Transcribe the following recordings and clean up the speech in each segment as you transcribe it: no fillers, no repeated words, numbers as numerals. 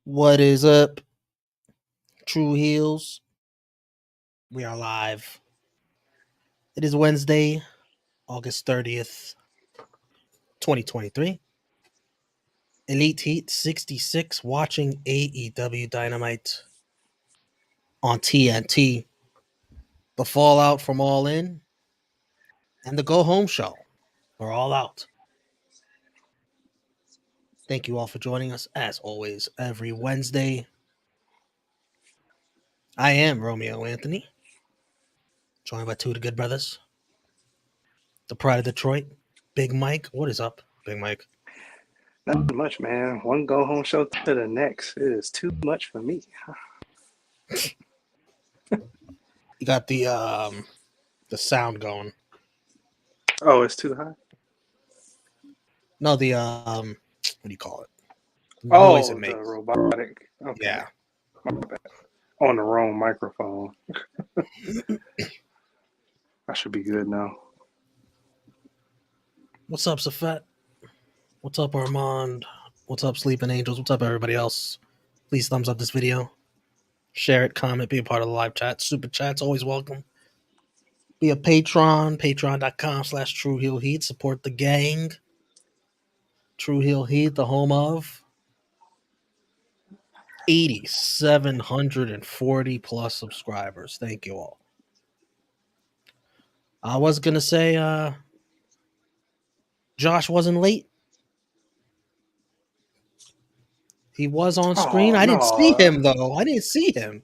What is up, True Heels? We are live. It is Wednesday, August 30th, 2023. Elite Heat 66 watching AEW Dynamite on TNT. The fallout from All In and the Go Home Show are all out. Thank you all for joining us, as always, every Wednesday. I am Romeo Anthony, joined by two of the good brothers. The Pride of Detroit, Big Mike. What is up, Big Mike? Not much, man. One go home show to the next. It is too much for me. You got the sound going. Oh, it's too high? No, the what do you call it? The noise it Oh, makes. the robotic. Okay. Yeah. My bad. On the wrong microphone. I should be good now. What's up, Safet? What's up, Armand? What's up, Sleeping Angels? What's up, everybody else? Please thumbs up this video. Share it, comment, be a part of the live chat. Super chat's always welcome. Be a patron, patreon.com/True Heel Heat. Support the gang. True Heel Heat, the home of 8,740 plus subscribers. Thank you all. I was gonna say Josh wasn't late. He was on screen. I didn't see him though. I didn't see him.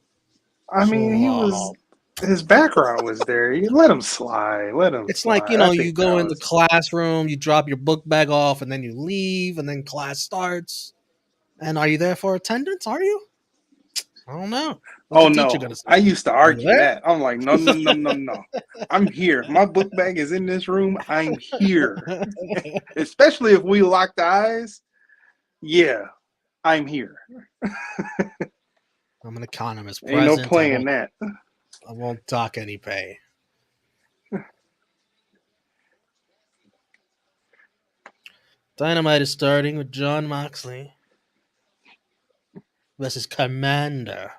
I mean, he was. His background was there. You let him slide. It's slide. like, you go in the classroom, you drop your book bag off, and then you leave, and then class starts. And are you there for attendance? Are you? I don't know. What's the teacher gonna say? I used to argue that. I'm like, no. I'm here. My book bag is in this room. I'm here. Especially if we locked eyes. Yeah, I'm here. I'm an economist. Ain't no playing that. I won't dock any pay. Dynamite is starting with Jon Moxley versus Commander.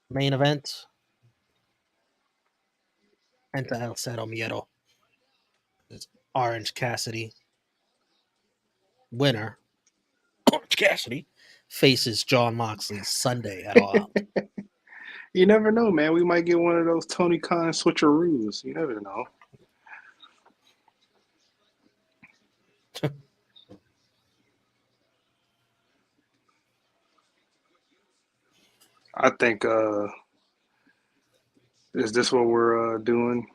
Main event. Penta el Miedo. It's Orange Cassidy. Winner, Orange Cassidy, faces Jon Moxley Sunday at All Out. You never know, man. We might get one of those Tony Khan switcheroos. You never know. I think, is this what we're doing?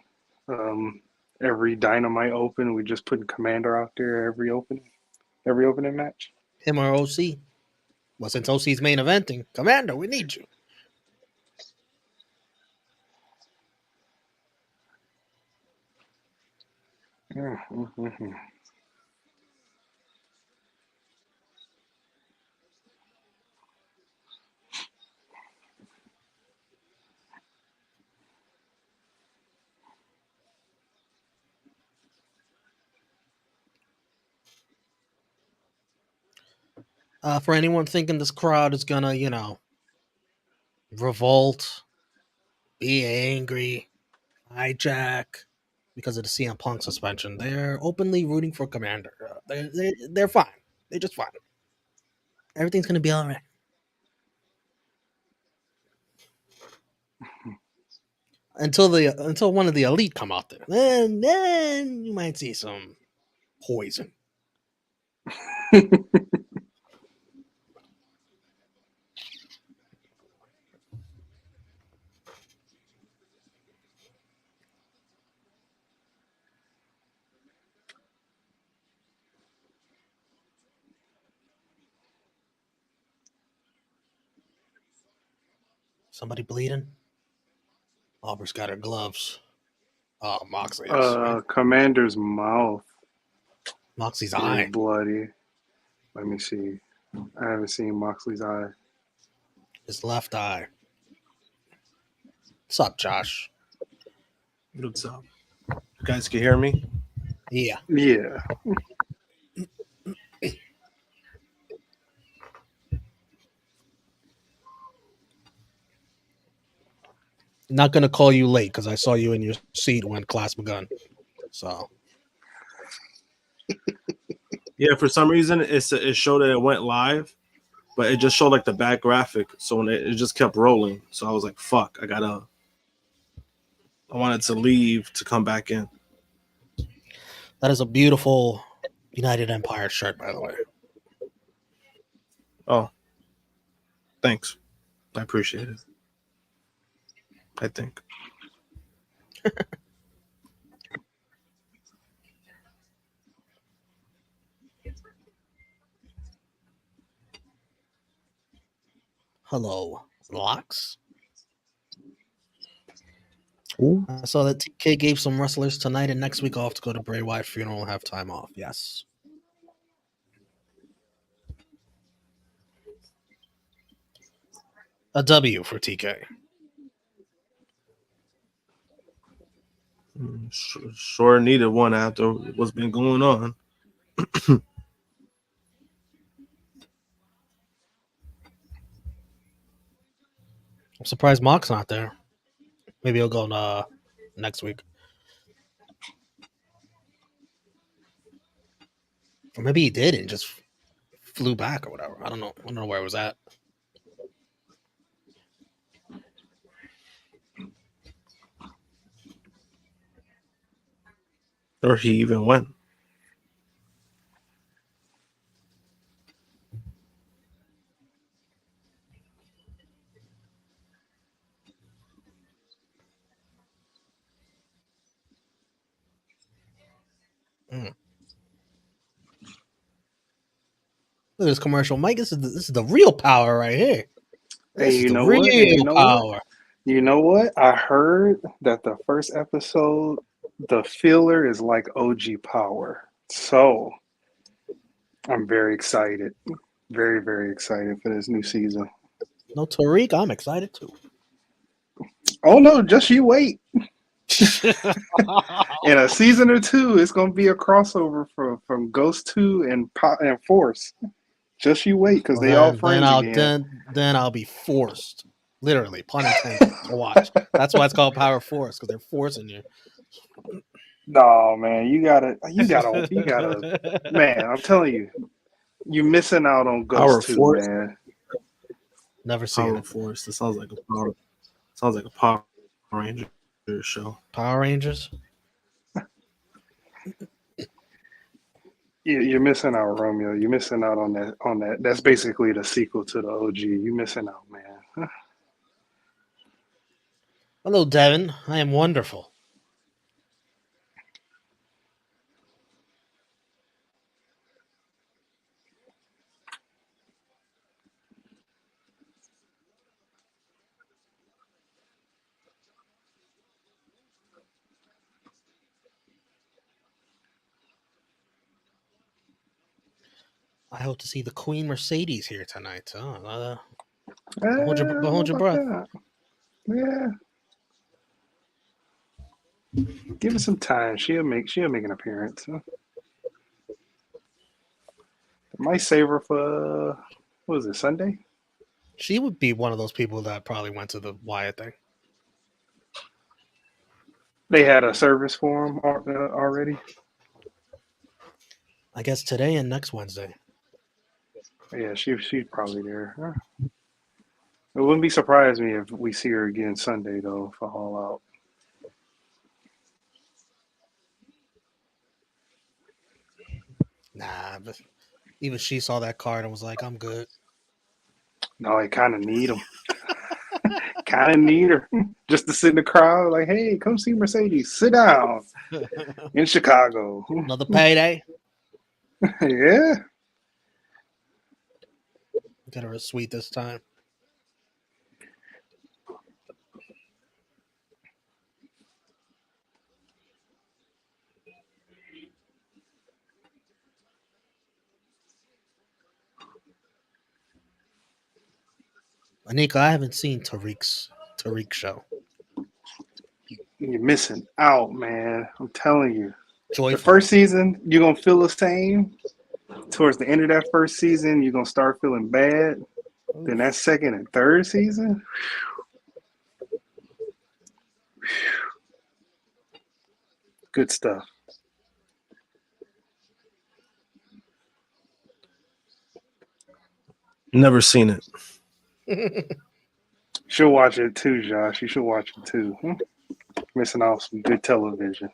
Every Dynamite open, we just putting Commander out there every opening match? Him or OC? Well, since OC's main eventing, Commander, we need you. Mm-hmm. For anyone thinking this crowd is gonna, revolt, be angry, hijack because of the CM Punk suspension, they're openly rooting for Commander. They're fine. They're just fine. Everything's gonna be all right. Until one of the elite come out there, then you might see some poison. Somebody bleeding? Aubrey's got her gloves. Oh, Moxley is. Commander's mouth. Moxley's eye. Bloody. Let me see. I haven't seen Moxley's eye. His left eye. What's up, Josh? What's up? You guys can hear me? Yeah. Yeah. Not gonna call you late because I saw you in your seat when class begun. So Yeah, for some reason it showed that it went live, but it just showed like the back graphic. So when it just kept rolling. So I was like, "Fuck, I wanted to leave to come back in." that is a beautiful United Empire shirt, by the way. Oh, thanks. I appreciate it. I think. Hello, Locks. Ooh. I saw that TK gave some wrestlers tonight and next week off to go to Bray Wyatt's funeral and have time off. Yes. A W for TK. Sure needed one after what's been going on. I'm surprised Mock's not there. Maybe he'll go next week. Or maybe he did and just flew back or whatever. I don't know. I don't know where it was at. Or he even went. Mm. Look at this commercial, Mike. This is the real power right here. Hey, This is you the know what? Hey, you real know what? power. You know what? I heard that the first episode, the filler is like OG Power. So I'm very excited. Very, very excited for this new season. No Tariq, I'm excited too. Oh no, just you wait. In a season or two, it's gonna be a crossover from Ghost 2 and Force. Just you wait, because Well, they all then friends I'll again. I'll be forced, literally, pun intended, to watch. That's why it's called Power Force because they're forcing you. No, man, you gotta. Man, I'm telling you, you're missing out on Power Ghost 2, Force. man. Never seen Power it. Force. It sounds like a power. Sounds like a Power Ranger show. Power Rangers. You're missing out, Romeo. You're missing out on that. On that. That's basically the sequel to the OG. You're missing out, man. Hello, Devin. I am wonderful. I hope to see the Queen Mercedes here tonight. I don't know Hold your about breath. that. Yeah, give it some time. She'll make an appearance. Might save her for what was it, Sunday? She would be one of those people that probably went to the Wyatt thing. They had a service for him already. I guess today and next Wednesday. Yeah, she's probably there. Huh. It wouldn't be surprised me if we see her again Sunday though for All Out. Nah, but even she saw that card and was like, "I'm good." No, I kind of need him. Kind of need her just to sit in the crowd. Like, hey, come see Mercedes. Sit down in Chicago. Another payday. Yeah. Get her a suite this time. Anika, I haven't seen Tariq show. You're missing out, man. I'm telling you. joyful. The first season, you're gonna feel the same. Towards the end of that first season, you're gonna start feeling bad. Then that second and third season, good stuff. Never seen it. You Should watch it too, Josh. You should watch it too. Missing out some good television.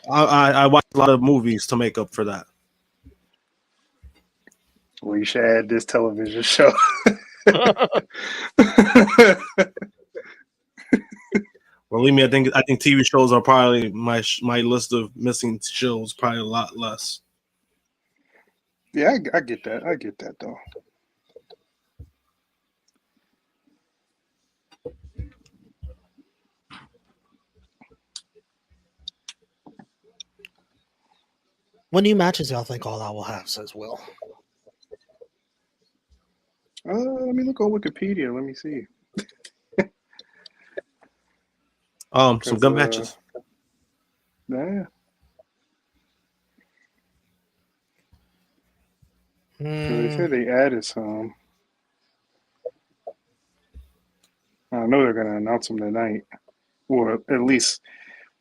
I watch a lot of movies to make up for that. Well, you should add this television show. Believe me, I think TV shows are probably my list of missing shows probably a lot less. Yeah, I get that. I get that though. What new matches y'all think All Out will have? Says Will. Let me look on Wikipedia. Let me see. Some good matches. Yeah. They said they added some. I know they're going to announce them tonight. Or at least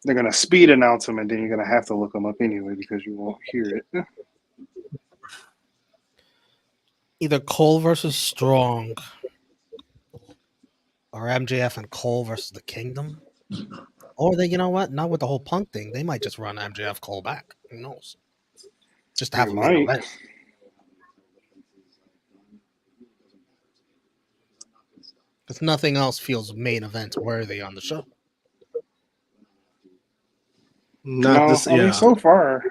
they're going to speed announce them, and then you're going to have to look them up anyway because you won't hear it. Either Cole versus Strong or MJF and Cole versus the Kingdom. Or they, you know what? Not with the whole Punk thing. They might just run MJF Cole back. Who knows? Just to have They a main might. event. Because nothing else feels main event worthy on the show. Not this, I mean, so far.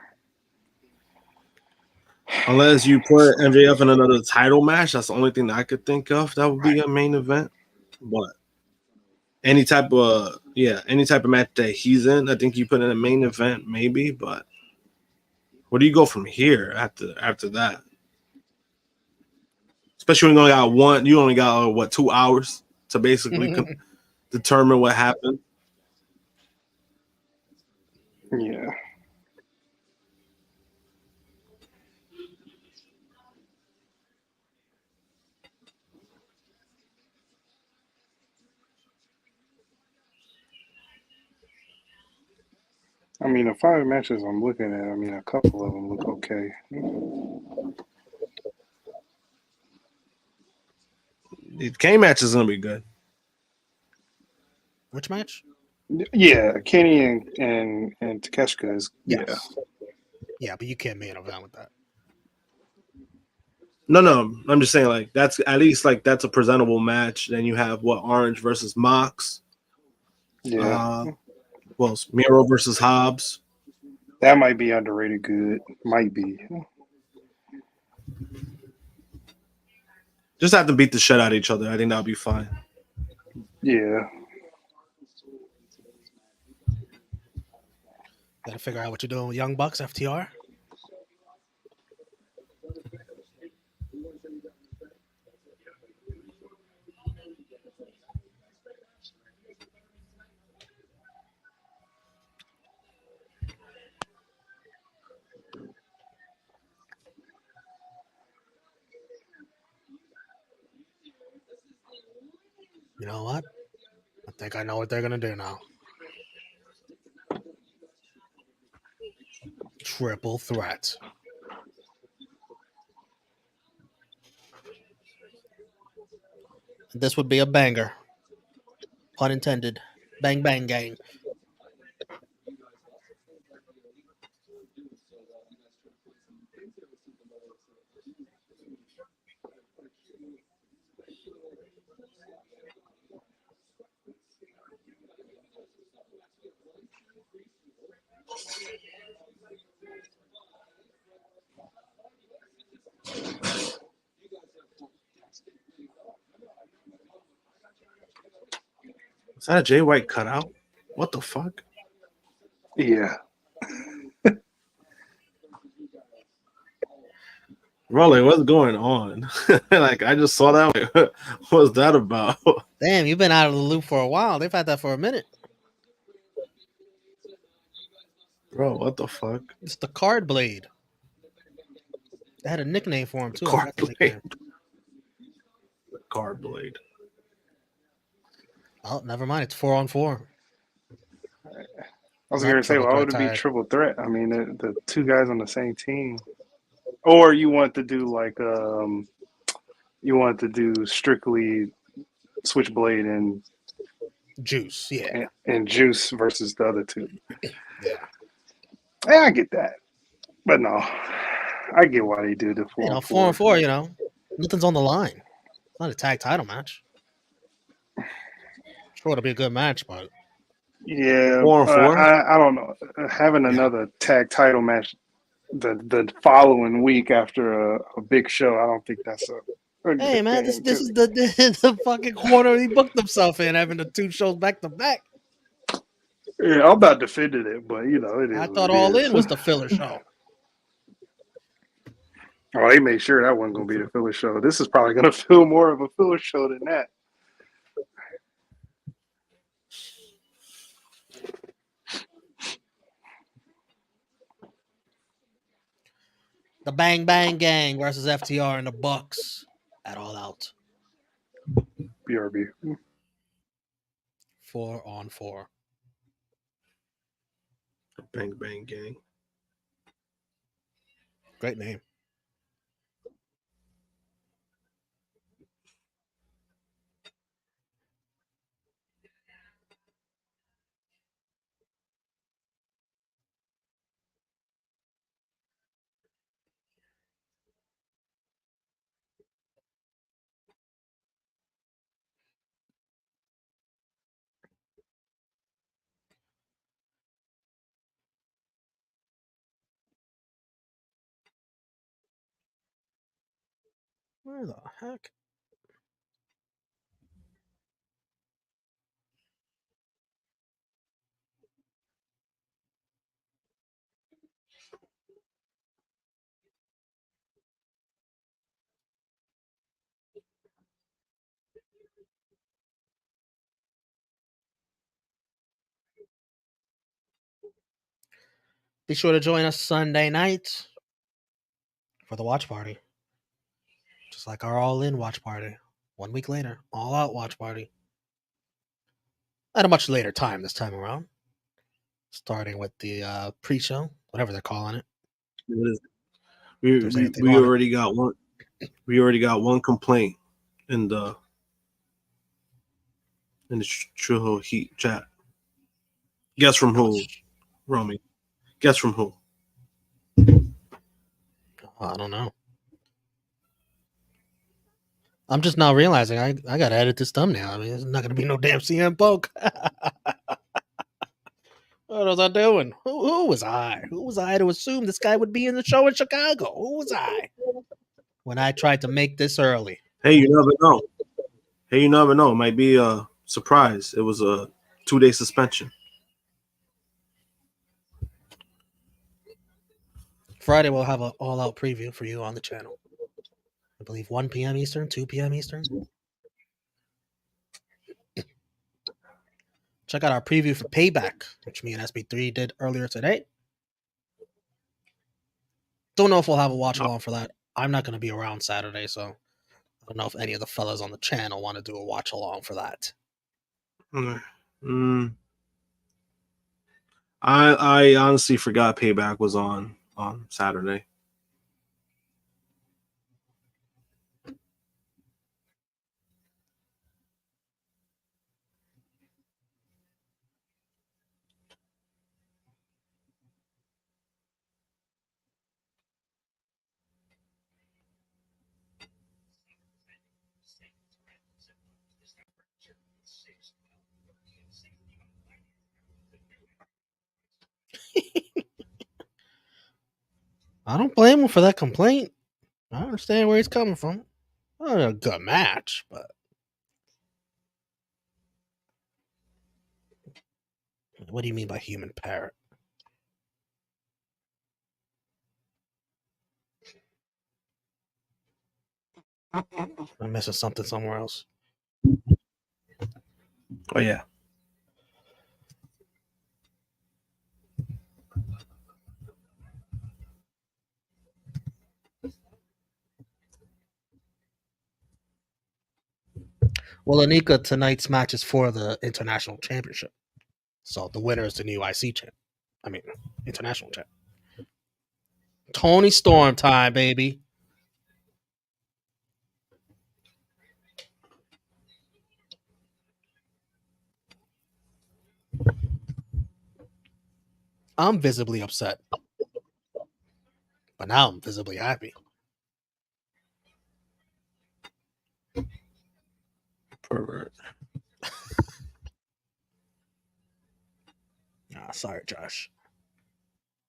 Unless you put MJF in another title match, that's the only thing that I could think of that would be a main event. But any type of match that he's in, I think you put in a main event, maybe. But where do you go from here after that? Especially when you only got 2 hours to basically determine what happened. Yeah. I mean, the 5 matches I'm looking at, I mean, a couple of them look okay. The K match is going to be good. Which match? Yeah, Kenny and Takeshita is Yeah, but you can't main event with that. No, I'm just saying that's at least that's a presentable match. Then you have Orange versus Mox. Yeah. Miedo versus Hobbs. That might be underrated good. Might be. Just have to beat the shit out of each other. I think that'll be fine. Yeah. Gotta figure out what you're doing with Young Bucks, FTR. You know what? I think I know what they're gonna do now. Triple threat. This would be a banger. Pun intended. Bang bang gang. Is that a Jay White cutout? What the fuck? Yeah. Rolly, what's going on? I just saw that. What's that about? Damn, you've been out of the loop for a while. They've had that for a minute. Bro, what the fuck? It's the Card Blade. They had a nickname for him too. I Card forgot the Blade. nickname. Card Blade. Oh, never mind. It's 4-on-4. I was Not going to say, triple why threat would it be tag. triple threat? I mean, the two guys on the same team. Or you want to do like you want to do strictly Switchblade and Juice. Yeah. Juice versus the other two. Yeah. Yeah, I get that, but no, I get why they do the 4-on-4. 4-on-4. Nothing's on the line. It's not a tag title match. Sure, it'll be a good match, but Yeah, 4-on-4. I don't know. Having another tag title match the following week after a big show, I don't think that's a hey, good man, thing. this is the fucking corner he booked himself in, having the 2 shows back to back. Yeah, I'm not defending it, but it is I what thought it All is. In was the filler show. Oh, they made sure that wasn't going to be the filler show. This is probably going to feel more of a filler show than that. The Bang Bang Gang versus FTR and the Bucks at All Out. BRB. 4-on-4. Bang Bang Gang. Great name. Where the heck? Be sure to join us Sunday night for the watch party. Just like our All In watch party. 1 week later, All Out watch party. At a much later time this time around. Starting with the pre-show, whatever they're calling it. We already got one. We already got one complaint in the True Heat chat. Guess from who, Romeo? Guess from who? I don't know. I'm just now realizing I gotta edit this thumbnail. I mean, there's not gonna be no damn CM Punk. What was I doing? Who was I? Who was I to assume this guy would be in the show in Chicago? Who was I when I tried to make this early? Hey, you never know. It might be a surprise. It was a 2-day suspension. Friday we'll have an all-out preview for you on the channel. I believe 1 p.m. Eastern, 2 p.m. Eastern. Check out our preview for Payback, which me and SB3 did earlier today. Don't know if we'll have a watch along for that. I'm not going to be around Saturday, so I don't know if any of the fellas on the channel want to do a watch along for that. I honestly forgot Payback was on Saturday. I don't blame him for that complaint. I understand where he's coming from. Not a good match, but what do you mean by human parrot? I'm missing something somewhere else. Oh yeah. Well, Anika, tonight's match is for the international championship. So the winner is the new IC champ. I mean, international champ. Tony Storm time, baby. I'm visibly upset. But now I'm visibly happy. Pervert. Sorry, Josh.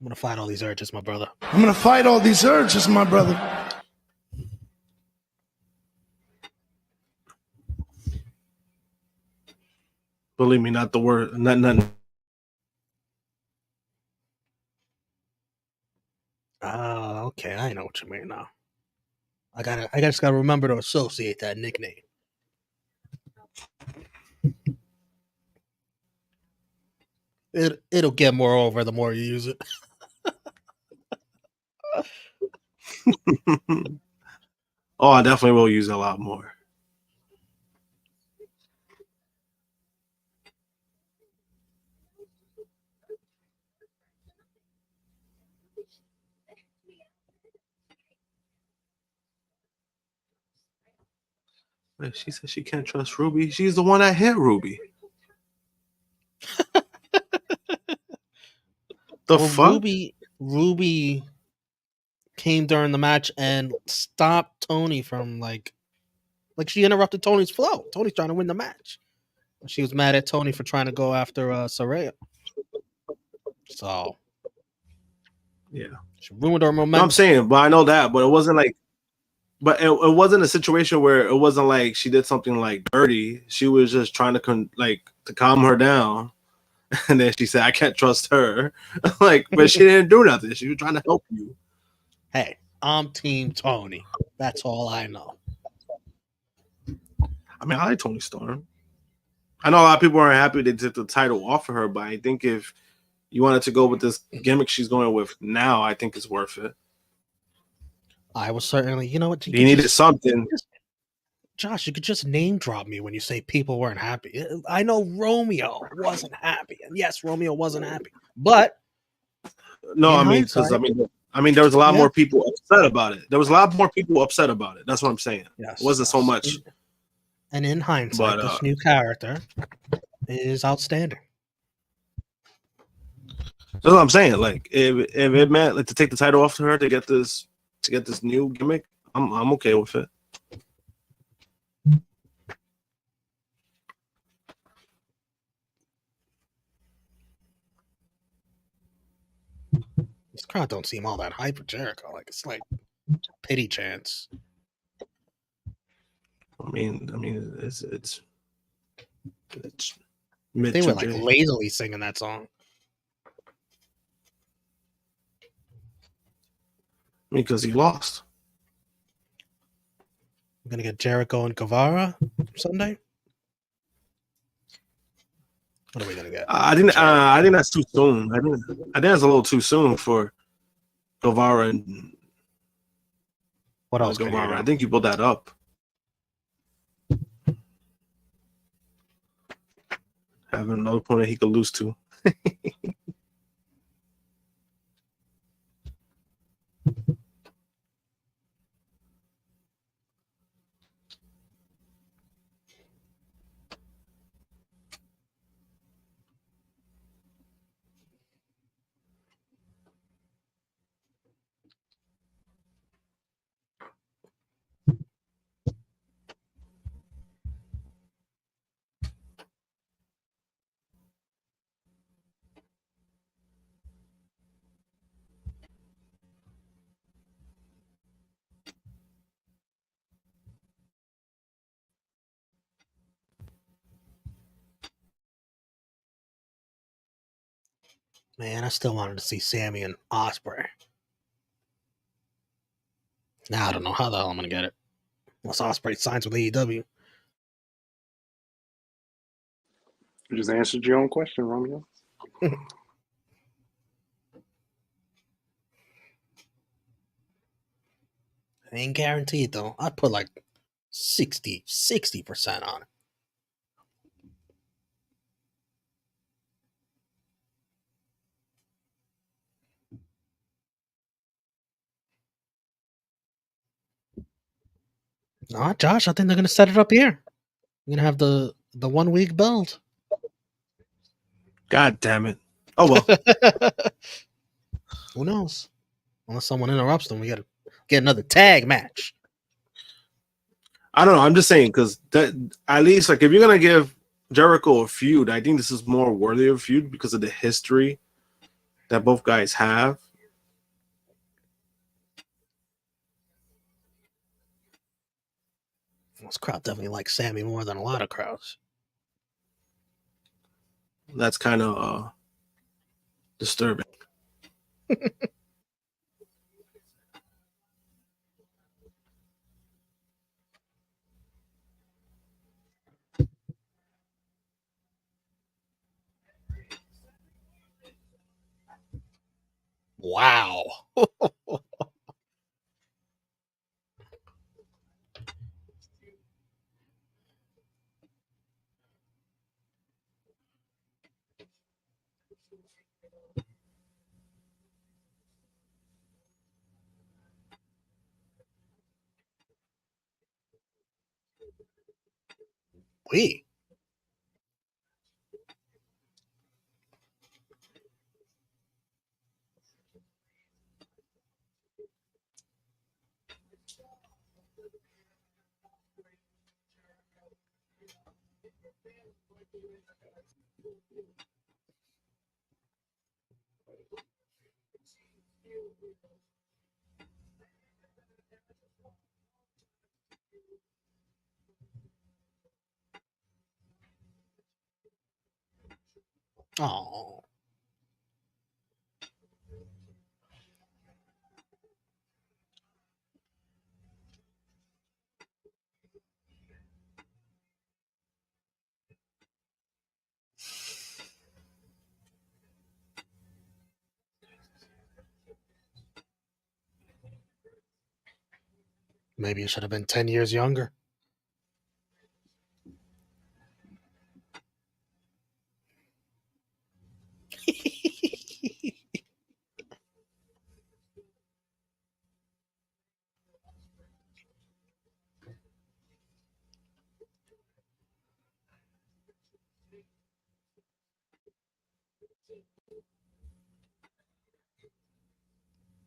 I'm gonna fight all these urges, my brother. I'm gonna fight all these urges, my brother. Believe me, not the word. Nothing. Okay, I know what you mean now. I just gotta remember to associate that nickname. It'll get more over the more you use it. Oh, I definitely will use it a lot more. She said she can't trust Ruby. She's the one that hit Ruby. Fuck? Ruby came during the match and stopped Tony from like she interrupted Tony's flow. Tony's trying to win the match. She was mad at Tony for trying to go after Saraya. So yeah, she ruined her momentum. No, I'm saying, but I know that, but it wasn't like. But it wasn't a situation where it wasn't like she did something like dirty. She was just trying to to calm her down, and then she said, "I can't trust her." But she didn't do nothing. She was trying to help you. Hey, I'm Team Tony. That's all I know. I mean, I like Tony Storm. I know a lot of people aren't happy they took the title off of her, but I think if you wanted to go with this gimmick she's going with now, I think it's worth it. I was certainly, you know what? You needed something. Josh, you could just name drop me when you say people weren't happy. I know Romeo wasn't happy. And yes, Romeo wasn't happy. But no, I mean, because I mean, there was a lot more people upset about it. There was a lot more people upset about it. That's what I'm saying. Yes, it wasn't so much. And in hindsight, this new character is outstanding. That's what I'm saying. Like, if it meant like to take the title off to her to get this new gimmick, I'm okay with it. This crowd don't seem all that hype for Jericho. Like it's like pity chants. I mean, it's they were like lazily singing that song. Because he lost. I'm gonna get Jericho and Guevara Sunday. What are we gonna get? I think that's too soon. I think that's a little too soon for Guevara and what else? Guevara. I think you built that up. Having another opponent he could lose to. Man, I still wanted to see Sammy and Ospreay. Now I don't know how the hell I'm gonna get it. Unless Ospreay signs with AEW. You just answered your own question, Romeo. It ain't guaranteed though. I'd put like 60% on it. Nah, Josh, I think they're gonna set it up here. You're gonna have the 1 week build. God damn it! Oh well. Who knows? Unless someone interrupts them, we gotta get another tag match. I don't know. I'm just saying because that at least like if you're gonna give Jericho a feud, I think this is more worthy of a feud because of the history that both guys have. This crowd definitely likes Sammy more than a lot of crowds. That's kind of disturbing. Wow. We. Oh. Maybe it should have been 10 years younger.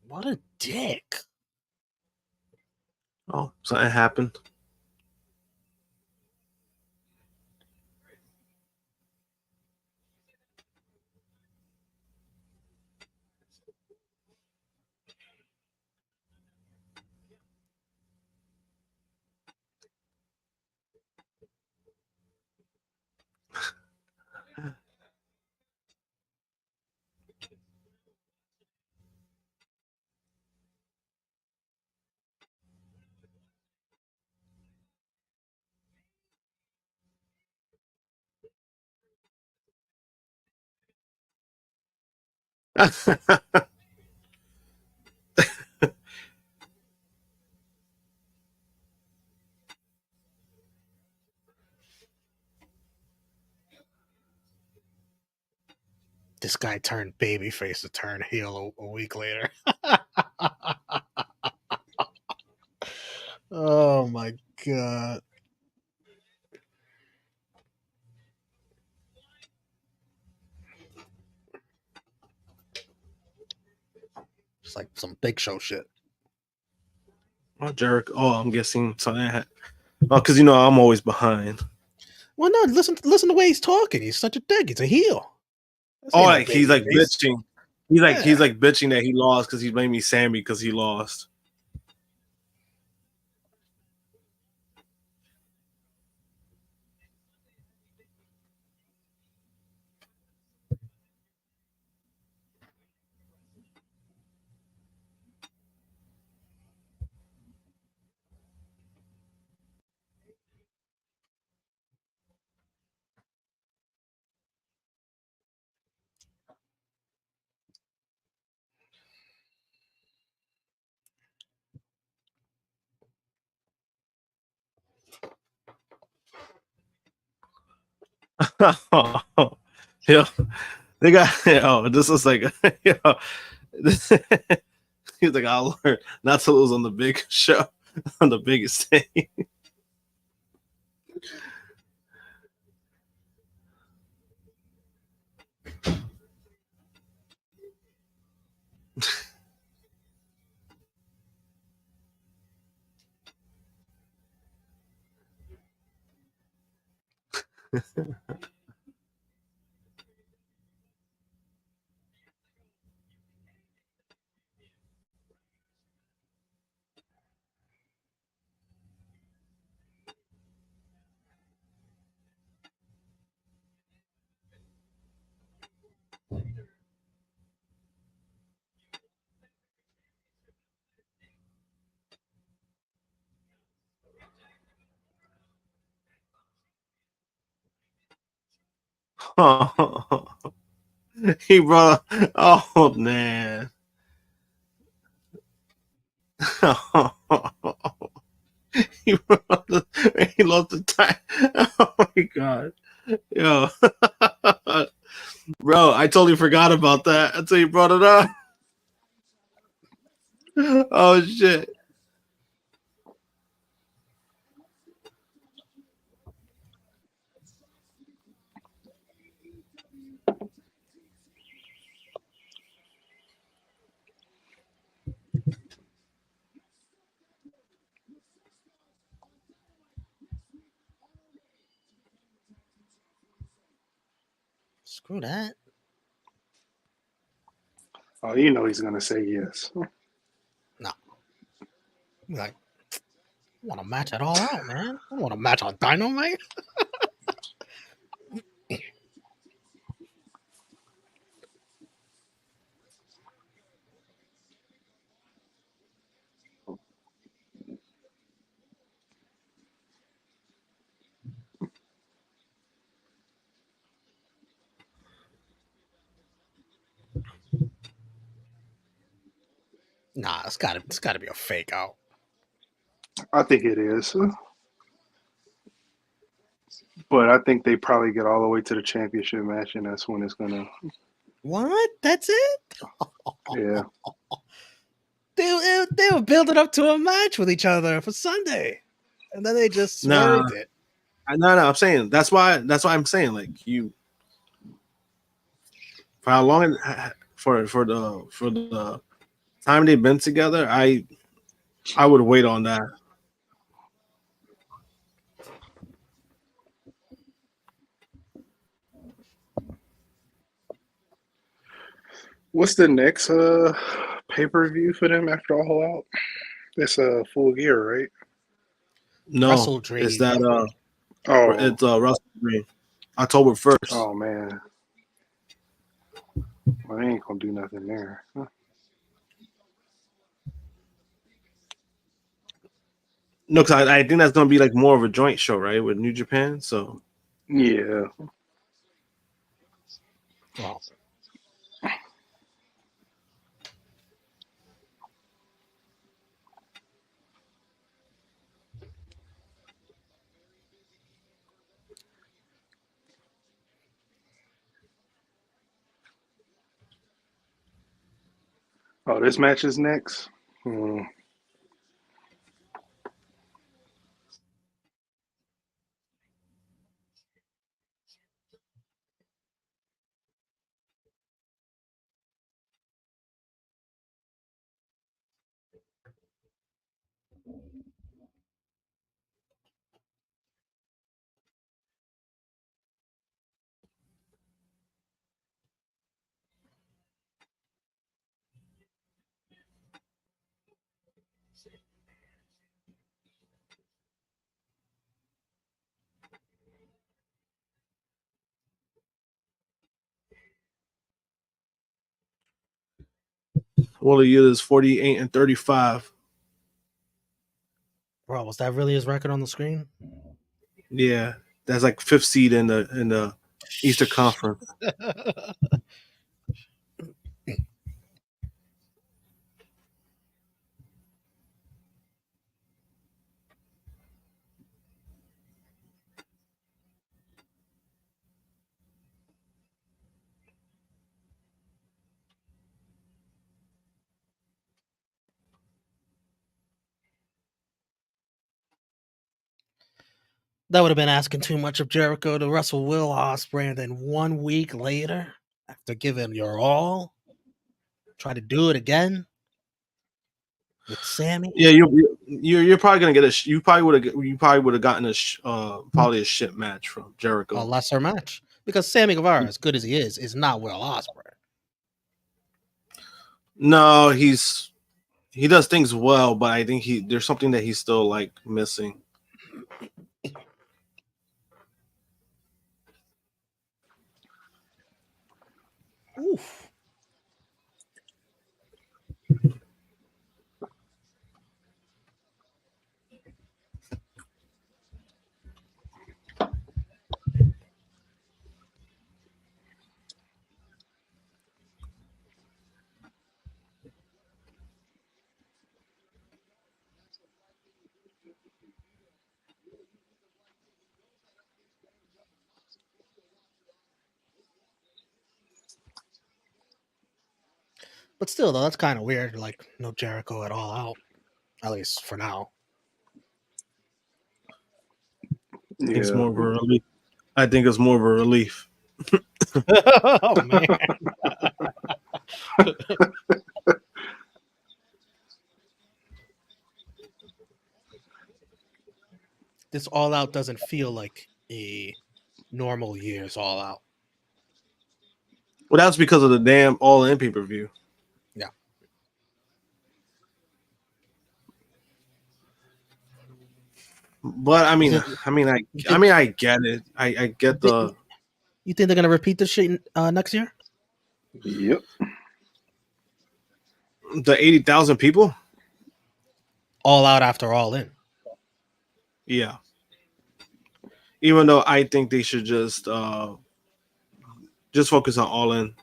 What a dick. Oh, something happened. This guy turned babyface to turn heel a week later. Oh my god. It's like some Big Show shit. Oh, Jericho. Oh, I'm guessing something happened. Oh, because I'm always behind. Well, no, listen to the way he's talking. He's such a dick. He's a heel. This Oh, ain't no like he's like babyface. bitching. He's Yeah. like bitching that he lost because he blamed me Sammy because he lost. Yeah, they got. Oh, this is like. This, he's like, I'll learn not to lose on the Big Show. on the biggest stage. He brought. Oh man. he he lost the time. Oh my god, yo, bro, I totally forgot about that until you brought it up. Oh shit. Screw that. Oh, you know he's gonna say yes. No. Like, I want a match at all out, man. I want a match on Dynamite. Nah, it's gotta be a fake out. I think it is, but I think they probably get all the way to the championship match, and that's when it's gonna. What? That's it? Yeah, They were building up to a match with each other for Sunday, and then they just Nah, swerved it. no. I'm saying that's why I'm saying like you for how long for the time they've been together. I would wait on that. what's the next pay per view for them after All Out? It's Full Gear, right? No, Wrestle it's Dream. that Oh, it's Russell Green, October 1st. oh man, well, I ain't gonna do nothing there. Huh. No, because I think that's gonna be like more of a joint show, right, with New Japan. So Yeah, Well, oh, this match is next. Hmm. Wally Yuta is 48-35. bro, was that really his record on the screen? Yeah, that's like fifth seed in the Easter Conference. That would have been asking too much of Jericho to wrestle Will Ospreay, and then 1 week later, after giving your all, try to do it again with Sammy. Yeah, you're probably gonna get a. You probably would have gotten probably a shit match from Jericho. A lesser match, because Sammy Guevara, as good as he is not Will Ospreay. No, he does things well, but I think there's something that he's still like missing. Oof. But still, though, that's kind of weird. Like, no Jericho at all out, at least for now. It's more of a relief. I think it's more of a relief. Oh man. This All Out doesn't feel like a normal year's All Out. Well, that's because of the damn All In pay-per-view. Yeah. But I mean, I get it. I get the. You think they're gonna repeat this shit next year? Yep. The 80,000 people. All Out after All In. Yeah. Even though I think they should just focus on All In.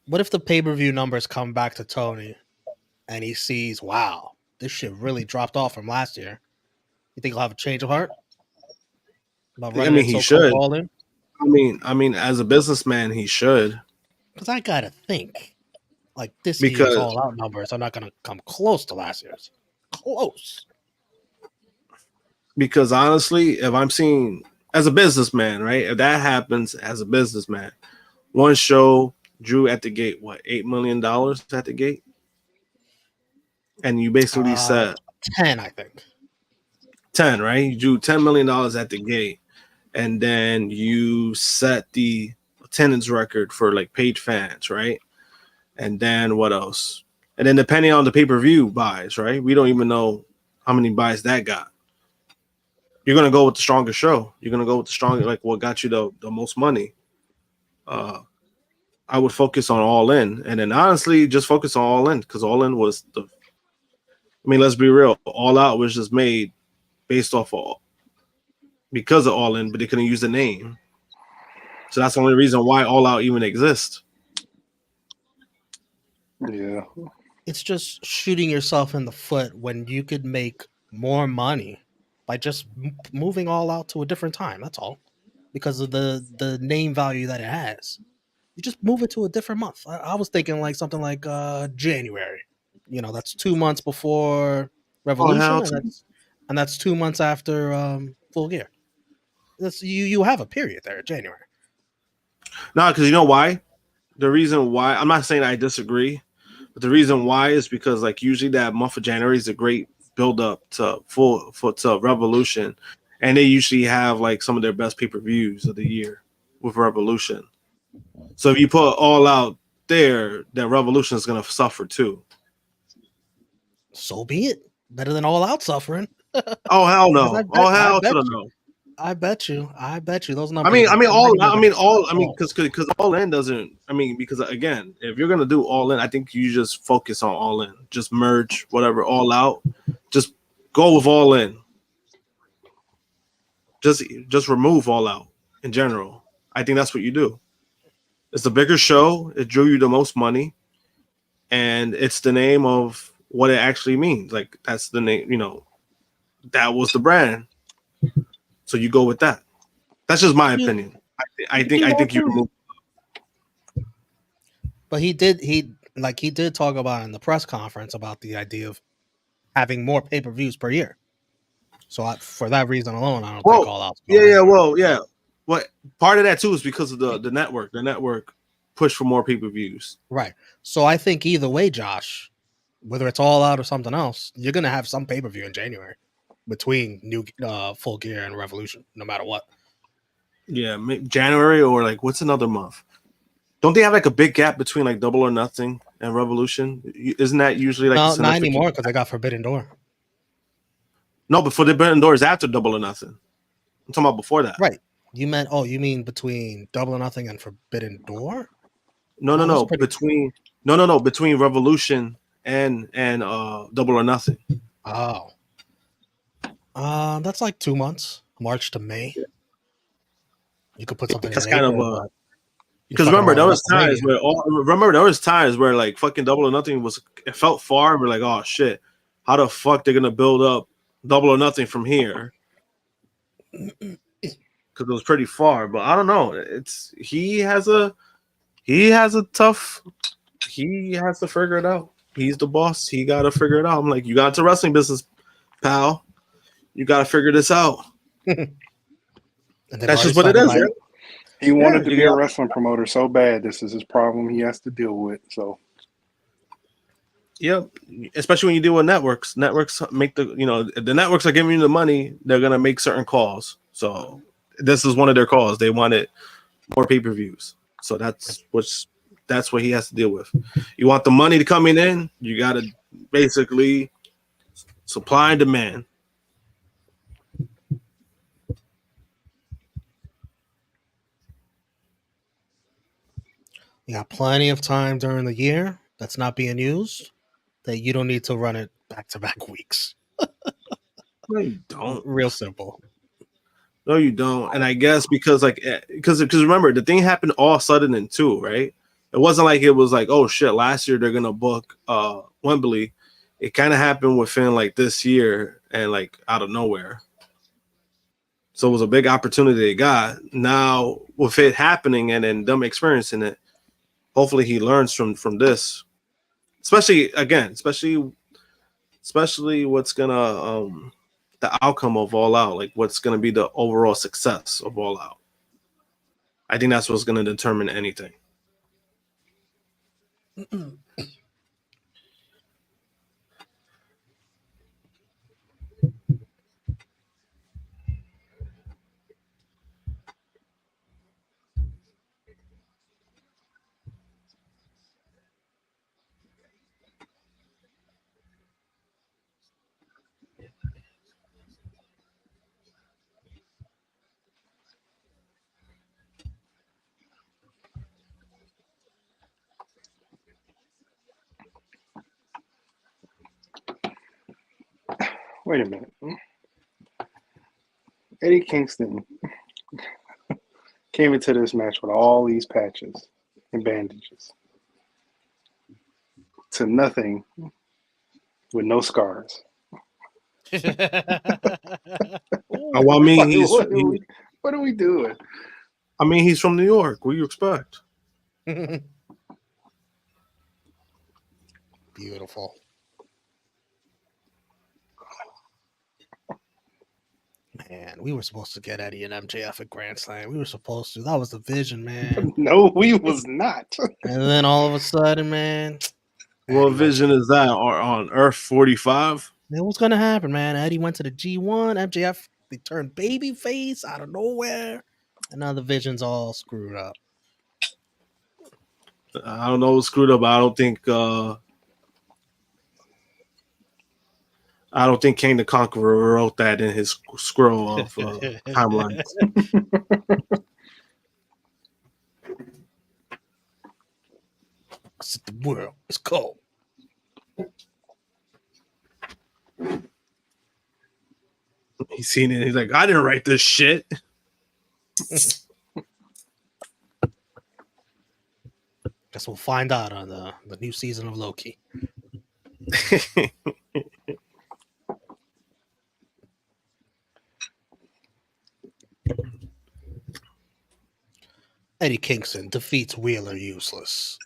What if the pay-per-view numbers come back to Tony and he sees, wow, this shit really dropped off from last year? You think he'll have a change of heart? I mean, he should. All In? I mean, as a businessman, he should. Because I gotta think, like this year's All Out numbers are not gonna come close to last year's. Close. Because honestly, if I'm seeing as a businessman, right? If that happens as a businessman, one show drew at the gate, what, $8 million at the gate? And you basically said 10, I think. 10, right? You drew $10 million at the gate, and then you set the attendance record for like paid fans, right? And then what else? And then depending on the pay-per-view buys, right? We don't even know how many buys that got. You're gonna go with the stronger show. You're gonna go with the stronger, like what got you the most money. I would focus on All In, and then honestly, just focus on All In, because All In was the. I mean, let's be real. All Out was just made based off of because of All In, but they couldn't use the name, so that's the only reason why All Out even exists. Yeah, it's just shooting yourself in the foot when you could make more money by just moving All Out to a different time. That's all, because of the name value that it has. You just move it to a different month. I was thinking like something like January. You know, that's 2 months before Revolution, and that's 2 months after Full Gear. That's you have a period there, January. No, because you know why? The reason why, I'm not saying I disagree, but the reason why is because like usually that month of January is a great build up to Revolution, and they usually have like some of their best pay-per-views of the year with Revolution. So if you put All Out there, then Revolution is going to suffer too. So be it. Better than All Out suffering. Oh hell no! Oh hell to the no! I bet you those numbers. Because All In doesn't. I mean, because again, if you're gonna do All In, I think you just focus on All In. Just merge whatever All Out. Just go with All In. Just remove All Out in general. I think that's what you do. It's the bigger show. It drew you the most money, and it's the name of what it actually means. Like that's the name. You know, that was the brand. So you go with that. That's just my opinion. I think you remove. But he did talk about in the press conference about the idea of having more pay-per-views per year. So for that reason alone, I don't think All Out's going anywhere. What part of that too is because of the network. The network push for more pay-per-views. Right. So I think either way, Josh, whether it's All Out or something else, you're gonna have some pay-per-view in January between New Full Gear and Revolution, no matter what. Yeah, January or like what's another month? Don't they have like a big gap between like Double or Nothing and Revolution? Isn't that usually like no, not anymore because they got Forbidden Door. No, but Forbidden Door is after Double or Nothing. I'm talking about before that. Right. You mean between Double or Nothing and Forbidden Door? No. Between Revolution and Double or Nothing. Oh. That's like 2 months, March to May. You could put something. That's in kind April, of because remember there was times where like fucking Double or Nothing it felt far. And we're like, oh shit, how the fuck they're gonna build up Double or Nothing from here? Because it was pretty far. But I don't know. He has to figure it out. He's the boss. He got to figure it out. I'm like, you got into wrestling business, pal. You got to figure this out. That's just what it is. Right? He wanted to be a wrestling promoter so bad. This is his problem he has to deal with. So, yep. Especially when you deal with networks. Networks make the networks are giving you the money. They're gonna make certain calls. So this is one of their calls. They wanted more pay-per-views. So that's what he has to deal with. You want the money to come in. You got to basically supply and demand. You got plenty of time during the year that's not being used that you don't need to run it back-to-back weeks. No, you don't. Real simple. No, you don't. And I guess because remember, the thing happened all sudden and too, right? It wasn't like it was like, oh shit, last year they're gonna book Wembley. It kind of happened within like this year and like out of nowhere. So it was a big opportunity they got. Now with it happening and then them experiencing it, hopefully he learns from this. Especially what's gonna the outcome of All Out, like what's gonna be the overall success of All Out. I think that's what's gonna determine anything. wait a minute. Eddie Kingston came into this match with all these patches and bandages to nothing with no scars. What are we doing? I mean, he's from New York. What do you expect? Beautiful. Man, we were supposed to get Eddie and MJF at Grand Slam. We were supposed to. That was the vision, man. No, we was not. And then all of a sudden, man. What vision is that on Earth 45? Man, what's gonna happen, man? Eddie went to the G1. MJF, they turned babyface out of nowhere, and now the vision's all screwed up. I don't know what's screwed up. I don't think King the Conqueror wrote that in his scroll of timelines. The world is cold. He's seen it. He's like, I didn't write this shit. Guess we'll find out on the new season of Loki. Eddie Kingston defeats Wheeler Useless.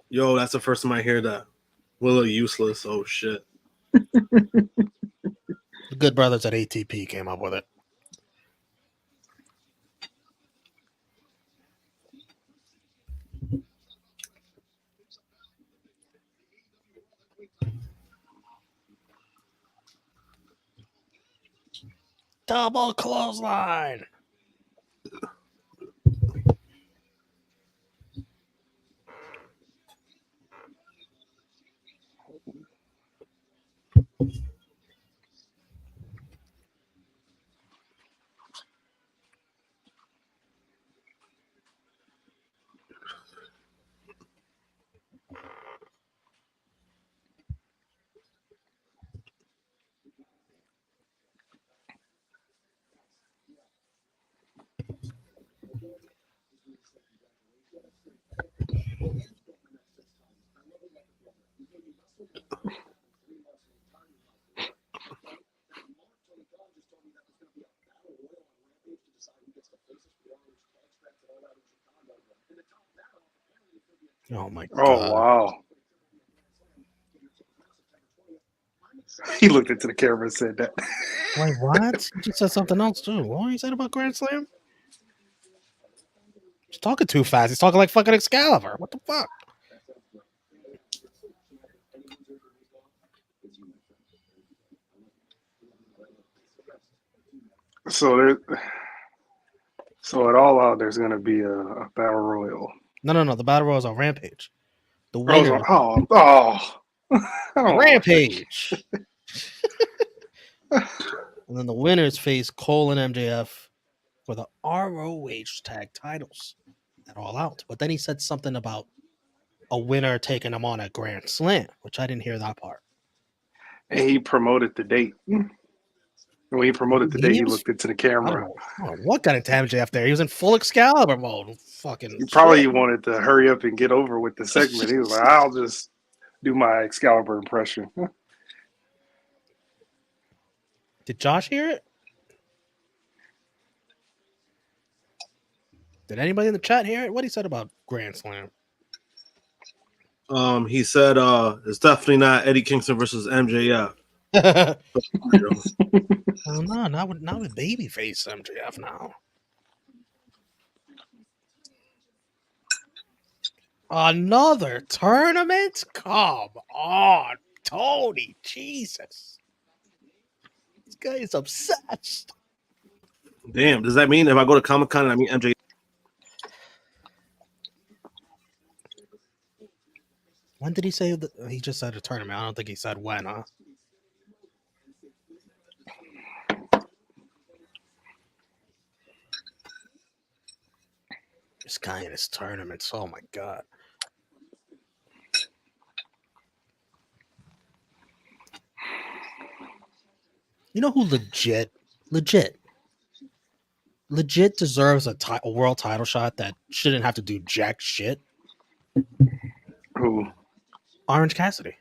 Yo, that's the first time I hear that. Willow useless. Oh shit. The good brothers at ATP came up with it. Double clothesline. Oh my Oh god. wow. He looked into the camera and said that. Wait, what? He just said something else too. What he said about Grand Slam? He's talking too fast. He's talking like fucking Excalibur. What the fuck? So at All Out, there's gonna be a battle royal. No. The battle royal is on Rampage. The I was winner. like, I don't Rampage. And then the winners face Cole and MJF for the ROH tag titles at All Out. But then he said something about a winner taking them on at Grand Slam, which I didn't hear that part. And he promoted the date. When he promoted the date, he looked into the I camera. don't know what got into MJF there. He was in full Excalibur mode. Fucking He probably wanted to hurry up and get over with the segment. He was like, I'll just do my Excalibur impression. Did Josh hear it? Did anybody in the chat hear it? What he said about Grand Slam? He said it's definitely not Eddie Kingston versus MJF. Oh no, not with babyface MJF now. Another tournament? Come on, Tony. Jesus. This guy is obsessed. Damn, does that mean if I go to Comic-Con and I meet MJF? When did he say that? He just said a tournament. I don't think he said when, huh? This guy in his tournaments. Oh my god. You know who legit deserves a world title shot that shouldn't have to do jack shit? Who? Orange Cassidy.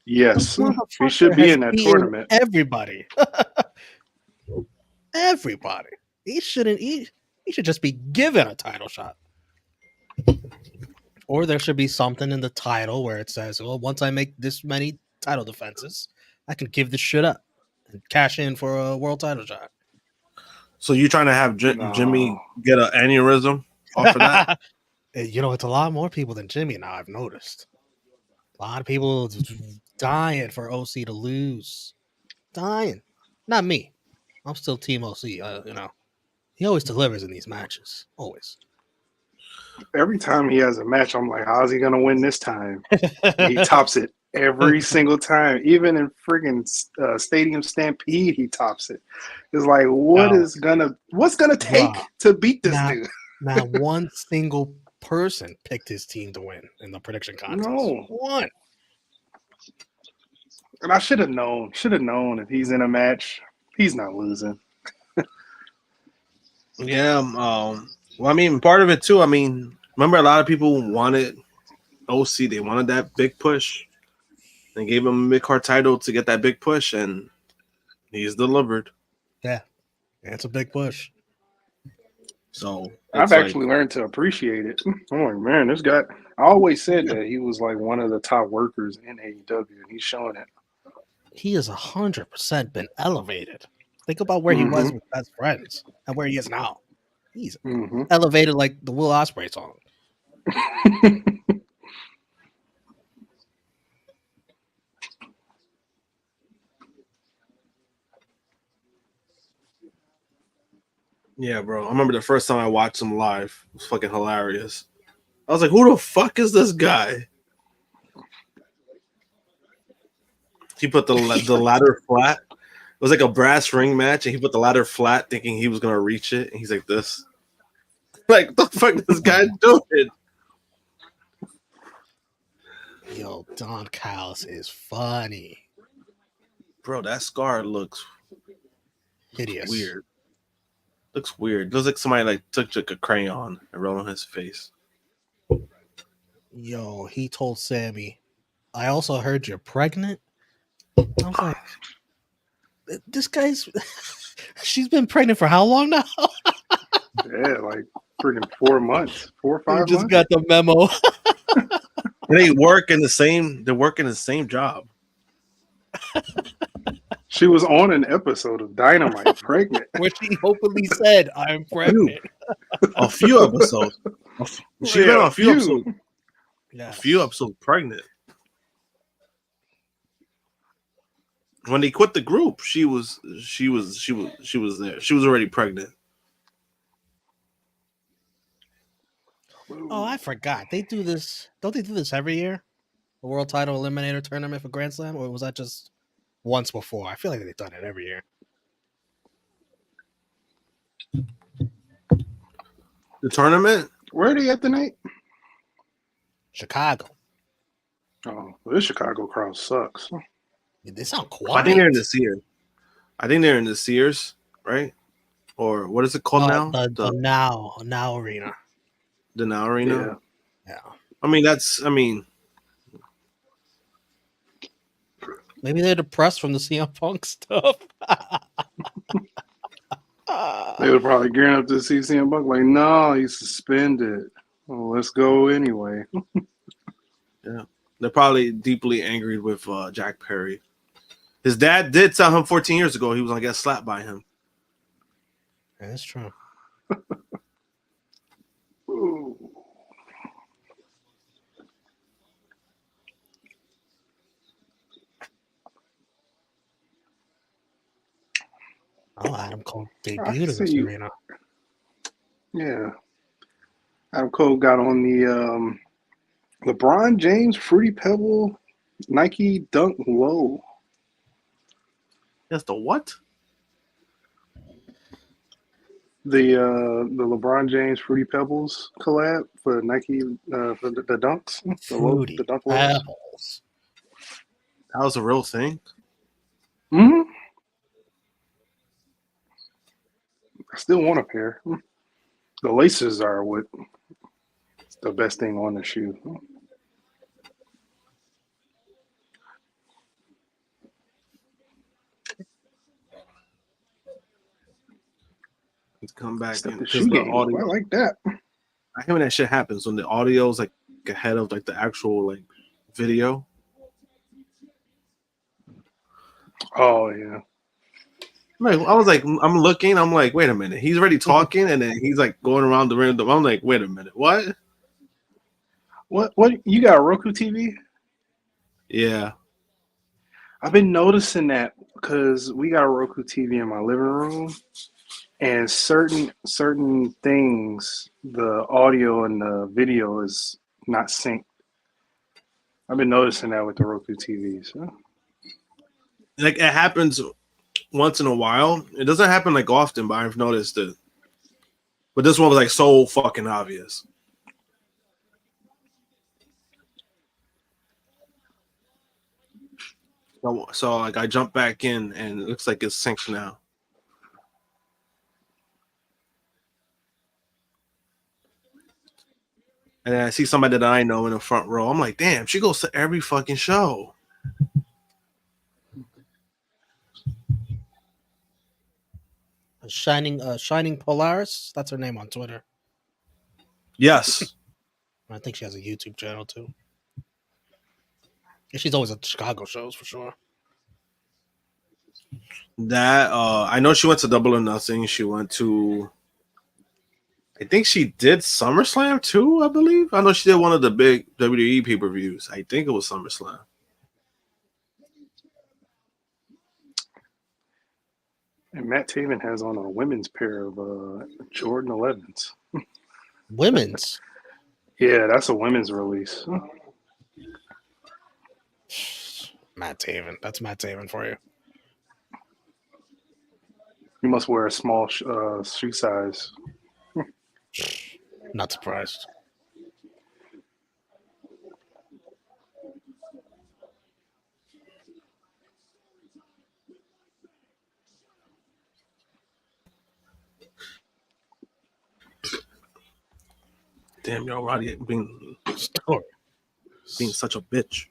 Yes. He should be in that tournament. Everybody. Everybody. He shouldn't. He should just be given a title shot. Or there should be something in the title where it says, well, once I make this many title defenses, I can give this shit up and cash in for a world title shot. So you trying to have Jimmy get an aneurysm off of that? You know, it's a lot more people than Jimmy now, I've noticed. A lot of people dying for OC to lose. Dying. Not me. I'm still Team OC. You know, he always delivers in these matches. Always. Every time he has a match, I'm like, how's he going to win this time? And he tops it every single time. Even in friggin' Stadium Stampede, he tops it. It's like, what's gonna take to beat this dude? Not one single person picked his team to win in the prediction contest. No. One. And I should have known if he's in a match, he's not losing. Yeah. Well, I mean, part of it too. I mean, remember a lot of people wanted OC. They wanted that big push. They gave him a mid-card title to get that big push, and he's delivered. Yeah, it's a big push. So I've actually learned to appreciate it. I'm like, man, this guy. I always said that he was like one of the top workers in AEW, and he's showing it. He has 100% been elevated. Think about where he was with Best Friends and where he is now. He's elevated like the Will Ospreay song. Yeah, bro. I remember the first time I watched him live. It was fucking hilarious. I was like, who the fuck is this guy? He put the ladder flat. It was like a brass ring match, and he put the ladder flat thinking he was going to reach it. And he's like this. Like, what the fuck is this guy doing? Yo, Don Callis is funny. Bro, that scar looks hideous. Weird. Looks weird. Looks like somebody like took a crayon and wrote on his face. Yo, he told Sammy, I also heard you're pregnant. I was like, this guy's she's been pregnant for how long now? Yeah, like freaking 4 months, 4 or 5 months. Just got the memo. They work in the same job. She was on an episode of Dynamite, pregnant. Where she openly said, I'm pregnant. A few episodes. She's been on a few episodes. Yeah. A few episodes pregnant. When they quit the group, she was there. She was already pregnant. Oh, I forgot. They do this. Don't they do this every year? The World Title Eliminator Tournament for Grand Slam? Or was that just once before? I feel like they've done it every year. The tournament? Where are they at tonight? Chicago. Oh, this Chicago crowd sucks. They sound quiet. I think they're in the Sears. I think they're in the Sears, right? Or what is it called now? The Now Arena. The Now Arena? Yeah. Maybe they're depressed from the CM Punk stuff. They were probably gearing up to see CM Punk. Like, no, he's suspended. Well, let's go anyway. Yeah. They're probably deeply angry with Jack Perry. His dad did tell him 14 years ago he was going to get slapped by him. Yeah, that's true. Ooh. Oh, Adam Cole debuted in this arena. Yeah. Adam Cole got on the LeBron James Fruity Pebble Nike Dunk Low. That's the what? The LeBron James Fruity Pebbles collab for Nike for the dunks. Fruity the dunk Pebbles. That was a real thing? Mm-hmm. I still want a pair. The laces are what the best thing on the shoe. Let's come back in. The audio. I like that. I hate when that shit happens when the audio's like ahead of like the actual like video. Oh yeah. I was like, I'm looking, I'm like, wait a minute, he's already talking, and then he's like going around the room. I'm like, wait a minute, what? What you got a Roku TV? Yeah. I've been noticing that because we got a Roku TV in my living room, and certain things, the audio and the video is not synced. I've been noticing that with the Roku TVs. Huh? Like it happens once in a while. It doesn't happen like often, but I've noticed it. But this one was like so fucking obvious. So like I jump back in and it looks like it's synced now. And then I see somebody that I know in the front row. I'm like, damn, she goes to every fucking show. Shining Polaris. That's her name on Twitter. Yes. I think she has a YouTube channel too. Yeah, she's always at Chicago shows for sure. That I know she went to Double or Nothing. She went to, I think she did SummerSlam too, I believe. I know she did one of the big WWE pay-per-views. I think it was SummerSlam. And Matt Taven has on a women's pair of Jordan 11s. Women's. Yeah, that's a women's release. Matt Taven. That's Matt Taven for you. You must wear a small shoe size. Not surprised. Damn, yo, Roddy being such a bitch.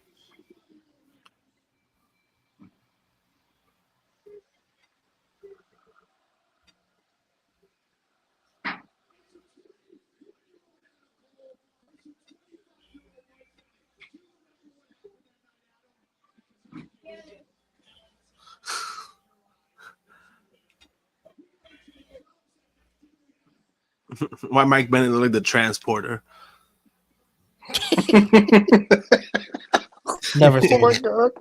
Why Mike Bennett look like the transporter? Never Oh seen my it. god.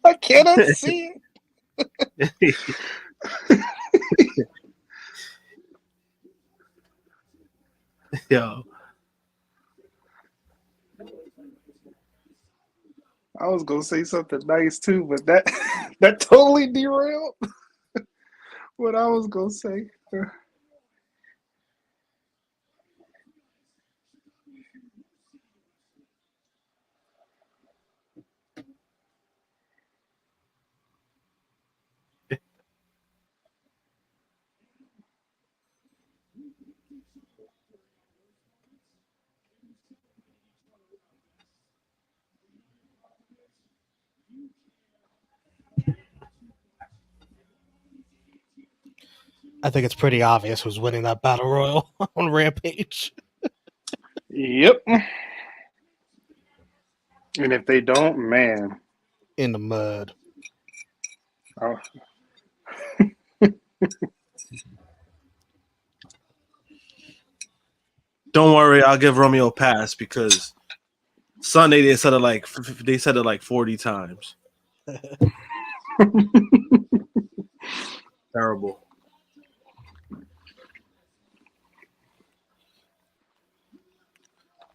I cannot see it. Yo. I was gonna say something nice too, but that totally derailed what I was gonna say. I think it's pretty obvious who's winning that battle royal on Rampage. Yep. And if they don't, man. In the mud. Oh. Don't worry, I'll give Romeo a pass because Sunday they said it like 40 times. Terrible.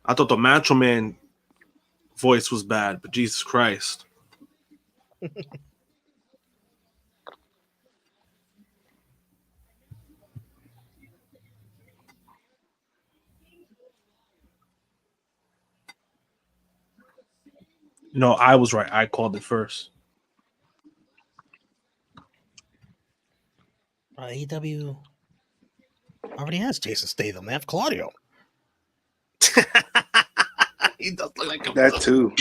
I thought the Macho Man voice was bad, but Jesus Christ. No, I was right. I called it first. AEW already has Jason Statham. They have Claudio. He does look like that too.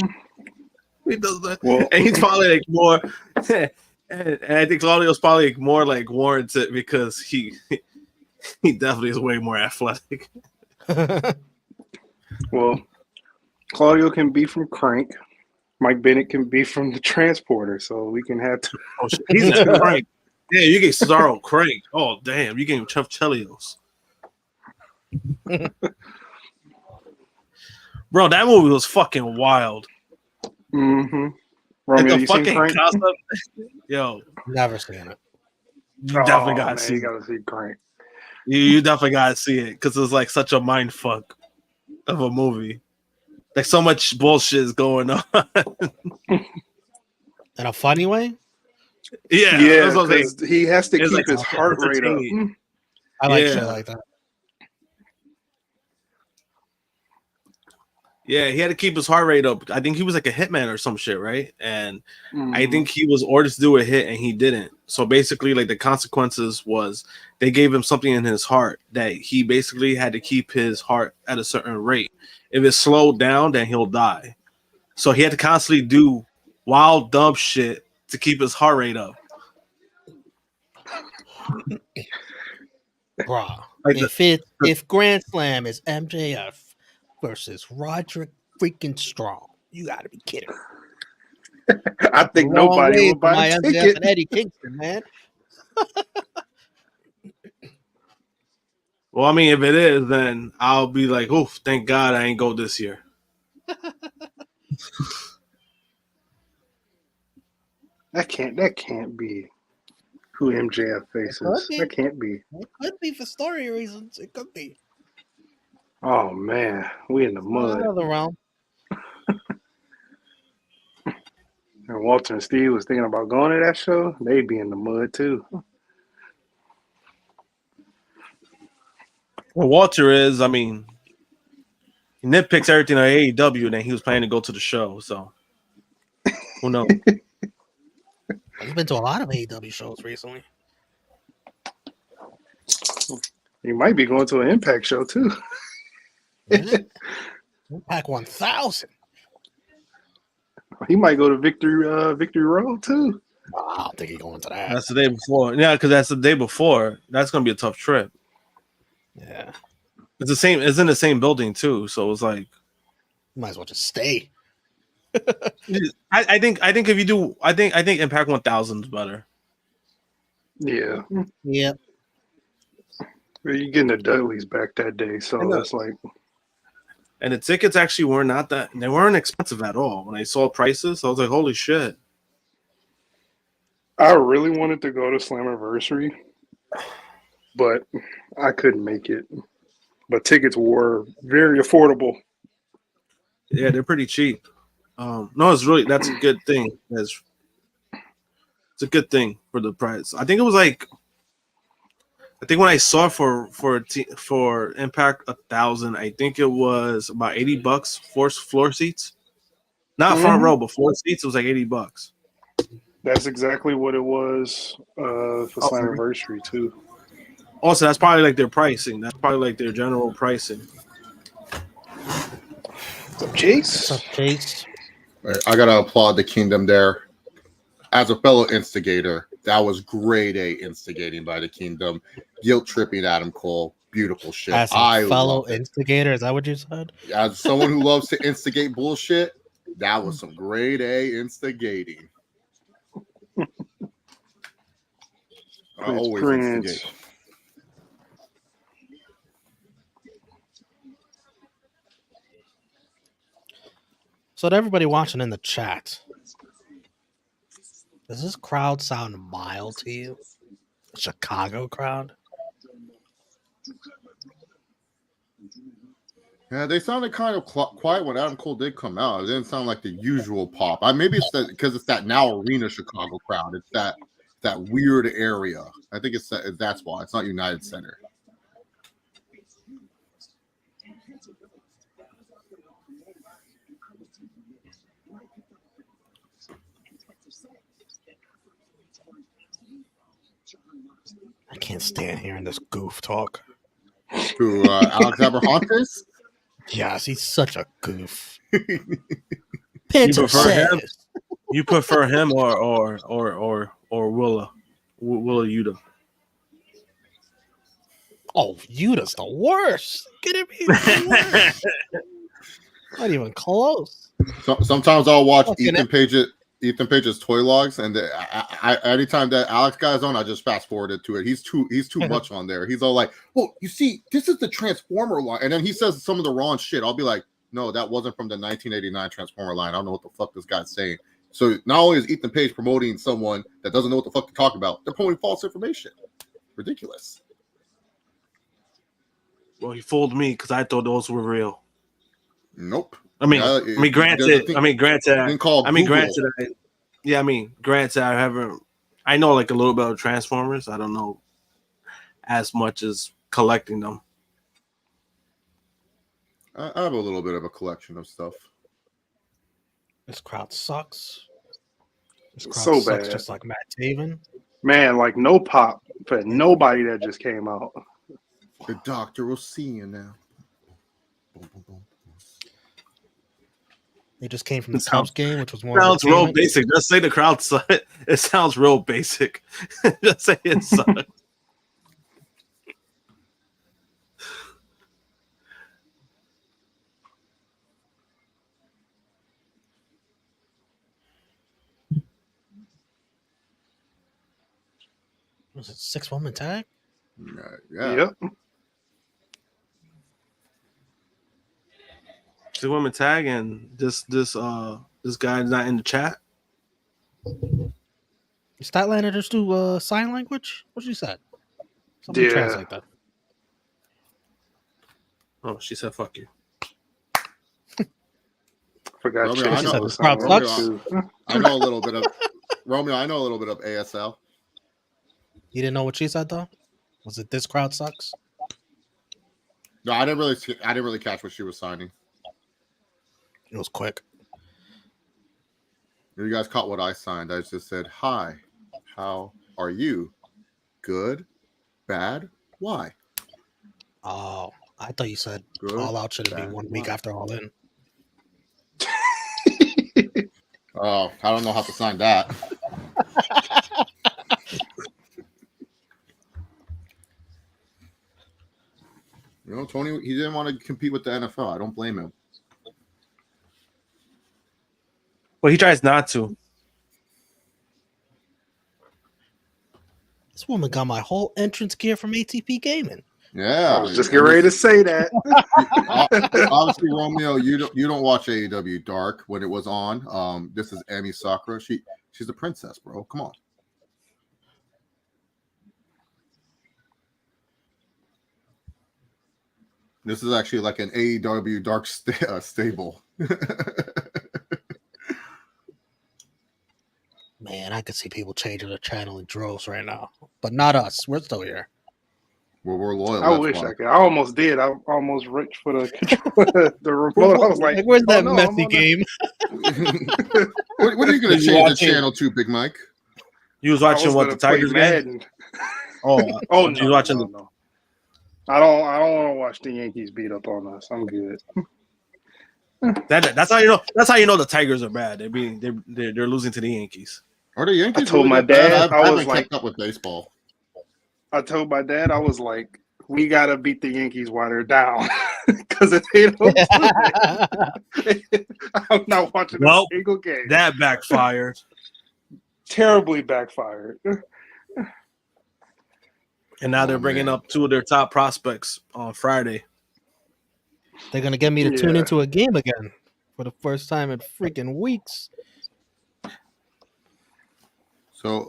He does that. Well, and he's probably like more. and I think Claudio's probably like more like warrants it because he definitely is way more athletic. Well, Claudio can be from Crank. Mike Bennett can be from the Transporter, so we can have to. Oh, shit. He's a Crank. Yeah, you get Cesaro Crank. Oh, damn. You get Chuff Chelios. Bro, that movie was fucking wild. Mm-hmm. Like Romeo, the you seen fucking Crank? concept. Yo, Never seen it. you definitely gotta man, see you it. gotta see Crank. You definitely gotta see it because it's like such a mind fuck of a movie. Like so much bullshit is going on. In a funny way? Yeah, that's what I'm saying. because he has to It's keep like his heart rate up. entertaining. I like Yeah. shit like that. Yeah, he had to keep his heart rate up. I think he was like a hitman or some shit, right? And Mm-hmm. I think he was ordered to do a hit and he didn't. So basically, like the consequences was they gave him something in his heart that he basically had to keep his heart at a certain rate. If it slowed down, then he'll die. So he had to constantly do wild, dumb shit to keep his heart rate up. Bruh. Like If Grand Slam is MJF versus Roderick freaking Strong, you gotta be kidding me. I think Long nobody ways will for buy my a MJF ticket. and Eddie Kingston, man. well, I mean, if it is, then I'll be like, oof, thank God I ain't go this year. That can't be who MJF faces. be. That can't be. It could be for story reasons. It could be. Oh man, we in the It's not mud. out of the realm. And Walter and Steve was thinking about going to that show. They'd be in the mud too. Well, Walter is, I mean, he nitpicks everything on AEW, and then he was planning to go to the show. So, who knows? He's been to a lot of AEW shows recently. He might be going to an Impact show too. Yeah. Impact 1000. He might go to Victory Road too. I don't think he's going to that. That's the day before. Yeah, because that's the day before. That's gonna be a tough trip. Yeah. It's the same. It's in the same building too. So it's like, Might as well just stay. I think if you do, I think Impact 1000 is better. Yeah. Yep. Well, you getting the Dudleys back that day, so that's like. And the tickets actually were not that. They weren't expensive at all. When I saw prices, I was like, holy shit. I really wanted to go to Slammiversary, but I couldn't make it. But tickets were very affordable. Yeah, they're pretty cheap. No, that's a good thing. It's a good thing for the price. I think it was like, I think when I saw for Impact 1000, I think it was about $80 for floor seats. Not front row, but floor seats. It was like $80. That's exactly what it was for Slammiversary too. Also, that's probably like their pricing. That's probably like their general pricing. What's up, Chase? What's up, Chase? I gotta applaud the Kingdom there. As a fellow instigator, that was grade A instigating by the Kingdom. Guilt tripping Adam Cole. Beautiful shit. As a fellow instigator, is that what you said? As someone who loves to instigate bullshit, that was some grade A instigating. I always instigate. So to everybody watching in the chat, does this crowd sound mild to you? The Chicago crowd? Yeah, they sounded kind of quiet when Adam Cole did come out. It didn't sound like the usual pop. Maybe it's because it's that now arena Chicago crowd. It's that weird area. I think that's why it's not United Center. I can't stand hearing this goof talk. To Alex Abrahantes? Yes, he's such a goof. Penta says. You prefer him or Willa Yuta? Oh, Yuta's the worst. Get him here. Not even close. Sometimes I'll watch Ethan Page's toy logs, and I anytime that Alex guy's on, I just fast forwarded to it. He's too much on there. He's all like, "Well, you see, this is the Transformer line," and then he says some of the wrong shit. I'll be like, "No, that wasn't from the 1989 Transformer line. I don't know what the fuck this guy's saying." So not only is Ethan Page promoting someone that doesn't know what the fuck to talk about, they're promoting false information. Ridiculous. Well, he fooled me because I thought those were real. Nope. Granted, I know like a little bit of Transformers. I don't know as much as collecting them. I have a little bit of a collection of stuff. This crowd sucks. This crowd So sucks bad. just like Matt Taven. Man, like no pop for nobody that just came out. The doctor will see you now. Boom, boom, boom. They just came from the Cubs game, which was more. Sounds real basic. Just say the crowd sucks. It sounds real basic. Just say it sucks. Was it 6-woman tag? Yeah. Yep. 6-woman tag, and this guy's not in the chat. Is Statlander just do sign language? What she said? Somebody Yeah. translate that. Oh, she said, "Fuck you." Forgot Romeo, Chase I know- was crowd on sucks. too. I know a little bit of Romeo. I know a little bit of ASL. You didn't know what she said though? Was it this crowd sucks? No, I didn't really catch what she was signing. It was quick. You guys caught what I signed. I just said, "Hi, how are you? Good, bad, why? Oh, I thought you said Good, All Out should be bad, 1 week why?" after All In. Oh, I don't know how to sign that. You know, Tony, he didn't want to compete with the NFL. I don't blame him. Well, he tries not to. This woman got my whole entrance gear from ATP Gaming. Yeah, I was just getting ready to say that. Obviously, Romeo, you don't watch AEW Dark when it was on. This is Emi Sakura. She's a princess, bro. Come on. This is actually like an AEW Dark stable. Man, I could see people changing their channel in droves right now, but not us. We're still here. Well, we're loyal. I that's wish why. I could. I almost did. I almost reached for the controller, the remote. I was like, where's oh, that no, I'm messy on game? What are you going to You change the watching- channel to, Big Mike? You was I watching was what, gonna the Tigers play game? Madden. Oh, Oh you no, watching no, no. I don't want to watch the Yankees beat up on us. I'm good. that's how you know. That's how you know the Tigers are bad. They're losing to the Yankees. Are the Yankees I told really my that bad? dad, I I haven't was like- kept up with baseball. I told my dad, I was like, we gotta beat the Yankees while they're down, because if they don't do it, I'm not watching a Well, single game. That backfired. Terribly backfired. And now they're Oh, bringing man. up two of their top prospects on Friday. They're gonna get me to tune Yeah. into a game again for the first time in freaking weeks. So,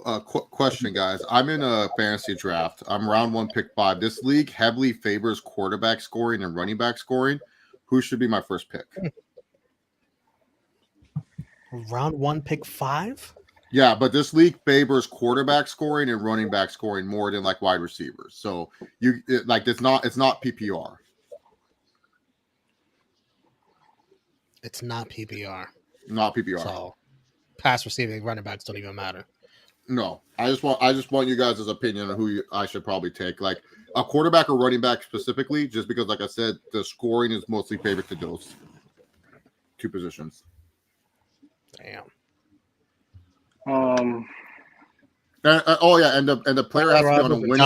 question, guys. I'm in a fantasy draft. I'm round 1, pick 5. This league heavily favors quarterback scoring and running back scoring. Who should be my first pick? Round 1, pick 5. Yeah, but this league favors quarterback scoring and running back scoring more than like wide receivers. So it's not PPR. It's not PPR. Not PPR. So pass receiving running backs don't even matter. No, I just want you guys' opinion on who I should probably take. Like a quarterback or running back specifically, just because, like I said, the scoring is mostly favored to those two positions. Damn. Um, And the player has to be on a winning.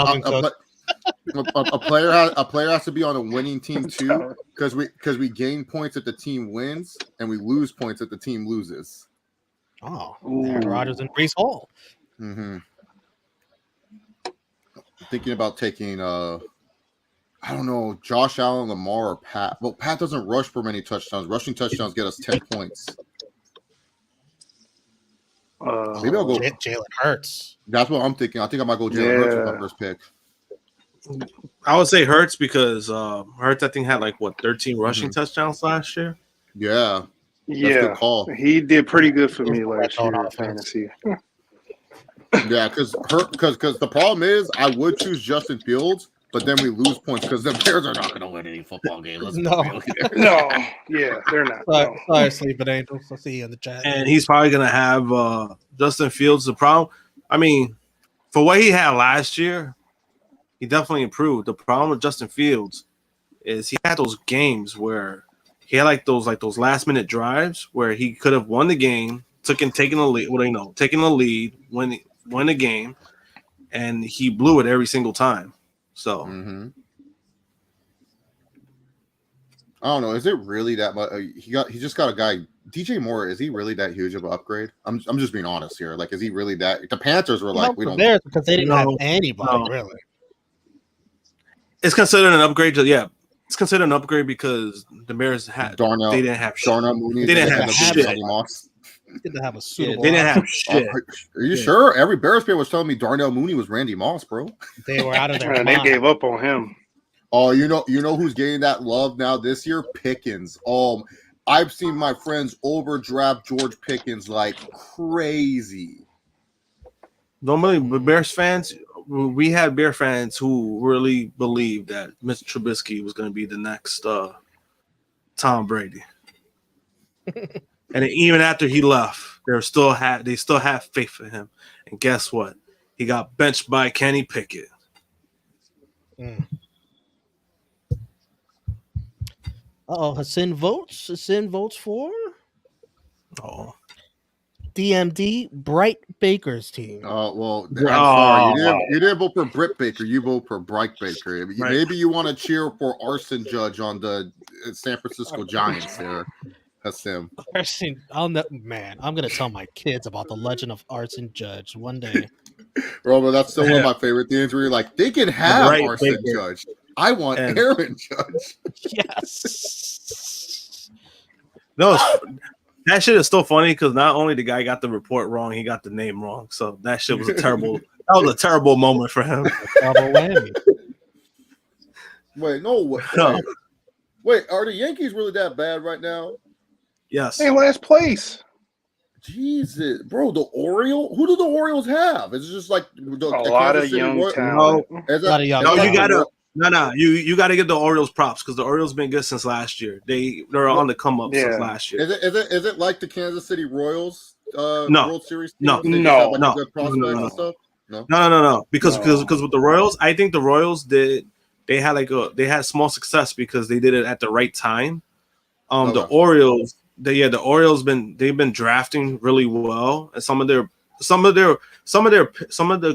A player has to be on a winning team too, because we gain points if the team wins and we lose points if the team loses. Oh, Ooh. Aaron Rodgers and Brees Hall. Mm-hmm. Thinking about taking I don't know, Josh Allen, Lamar, or Pat. Well, Pat doesn't rush for many touchdowns. Rushing touchdowns get us 10 points. Maybe I'll go. Jalen Hurts. That's what I'm thinking. I think I might go Jalen Hurts with my first pick. I would say Hurts because Hurts, I think, had 13 rushing touchdowns last year. Yeah. That's a yeah, good call. he did pretty good for me last Red year in offense. fantasy. Yeah, because the problem is I would choose Justin Fields, but then we lose points because the Bears are not going to win any football game. Let's No. be real here. No, yeah, they're not. No. Sorry, Sleeping Angels. I'll see you in the chat. And he's probably going to have Justin Fields. The problem, I mean, for what he had last year, he definitely improved. The problem with Justin Fields is he had those games where he had those last minute drives where he could have won the game, taking the lead, win the game, and he blew it every single time. So I don't know. Is it really that much? He just got a guy DJ Moore, is he really that huge of an upgrade? I'm just being honest here. Like, is he really that? The Panthers were like, we don't. Bears because they didn't have anybody really. It's considered an upgrade. It's considered an upgrade because the Bears had Darnell, they didn't have shit. Darnell Mooney, they didn't have shit. Didn't have a suitable. They didn't have shit. Are you sure? Every Bears fan was telling me Darnell Mooney was Randy Moss, bro. They were out of their Man, mind. they gave up on him. Oh, you know who's getting that love now this year? Pickens. I've seen my friends overdraft George Pickens like crazy. Normally, Bears fans, we had Bear fans who really believed that Mr. Trubisky was going to be the next Tom Brady. And even after he left, they still have faith in him. And guess what? He got benched by Kenny Pickett. Hassan votes for DMD Bright Baker's team. Well, I'm sorry. You didn't vote for Britt Baker. You vote for Bright Baker. Right. Maybe you want to cheer for Arson Judge on the San Francisco Giants there. Hassan. I'm gonna tell my kids about the legend of Arson Judge one day. Bro, that's still one of my favorite things where you're like, they can have Arson Judge. I want Aaron Judge. Yes. No, that shit is still funny because not only the guy got the report wrong, he got the name wrong. So that shit was a terrible moment for him. Double whammy. Wait, are the Yankees really that bad right now? Yes. Hey, last place. Jesus, bro, the Orioles. Who do the Orioles have? Is it just like a lot of young talent? You got to give the Orioles props because the Orioles been good since last year. They're on the come up since last year. Is it like the Kansas City Royals World Series? No. Good prospects and stuff? No. Because with the Royals, I think the Royals they had small success because they did it at the right time. The Orioles. The Orioles they've been drafting really well, and some of the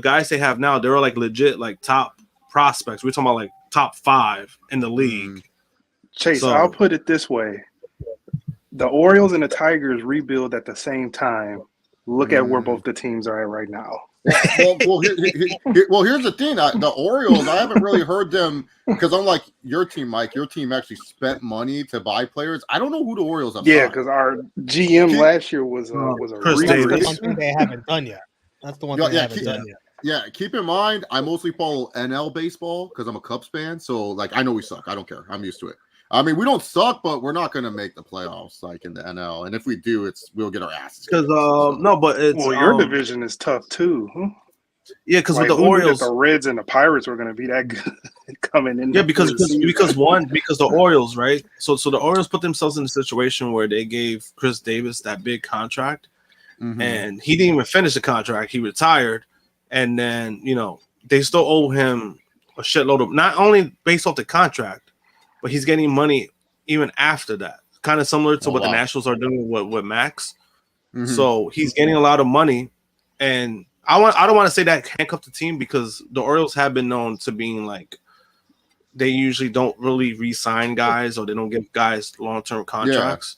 guys they have now, they're like legit like top prospects. We're talking about like top 5 in the league. Chase, I'll put it this way: the Orioles and the Tigers rebuild at the same time. Look at where both the teams are at right now. Well, here's the thing. The Orioles, I haven't really heard them because unlike your team, Mike, your team actually spent money to buy players. I don't know who the Orioles have. Yeah, because our GM last year was a That's one thing they haven't done yet. That's the one thing they haven't done yet. Yeah, keep in mind, I mostly follow NL baseball because I'm a Cubs fan. So, like, I know we suck. I don't care. I'm used to it. I mean, we don't suck, but we're not going to make the playoffs like in the NL. And if we do, we'll get our asses. Because your division is tough too. Huh? Yeah, because with the Orioles, the Reds and the Pirates were going to be that good coming in. Yeah, because the Orioles, right? So the Orioles put themselves in a situation where they gave Chris Davis that big contract, and he didn't even finish the contract. He retired, and then they still owe him a shitload of not only based off the contract. But he's getting money even after that, kind of similar to what the Nationals are doing with Max. So he's getting a lot of money, and I don't want to say that handcuff the team because the Orioles have been known to being like they usually don't really re-sign guys or they don't give guys long-term contracts.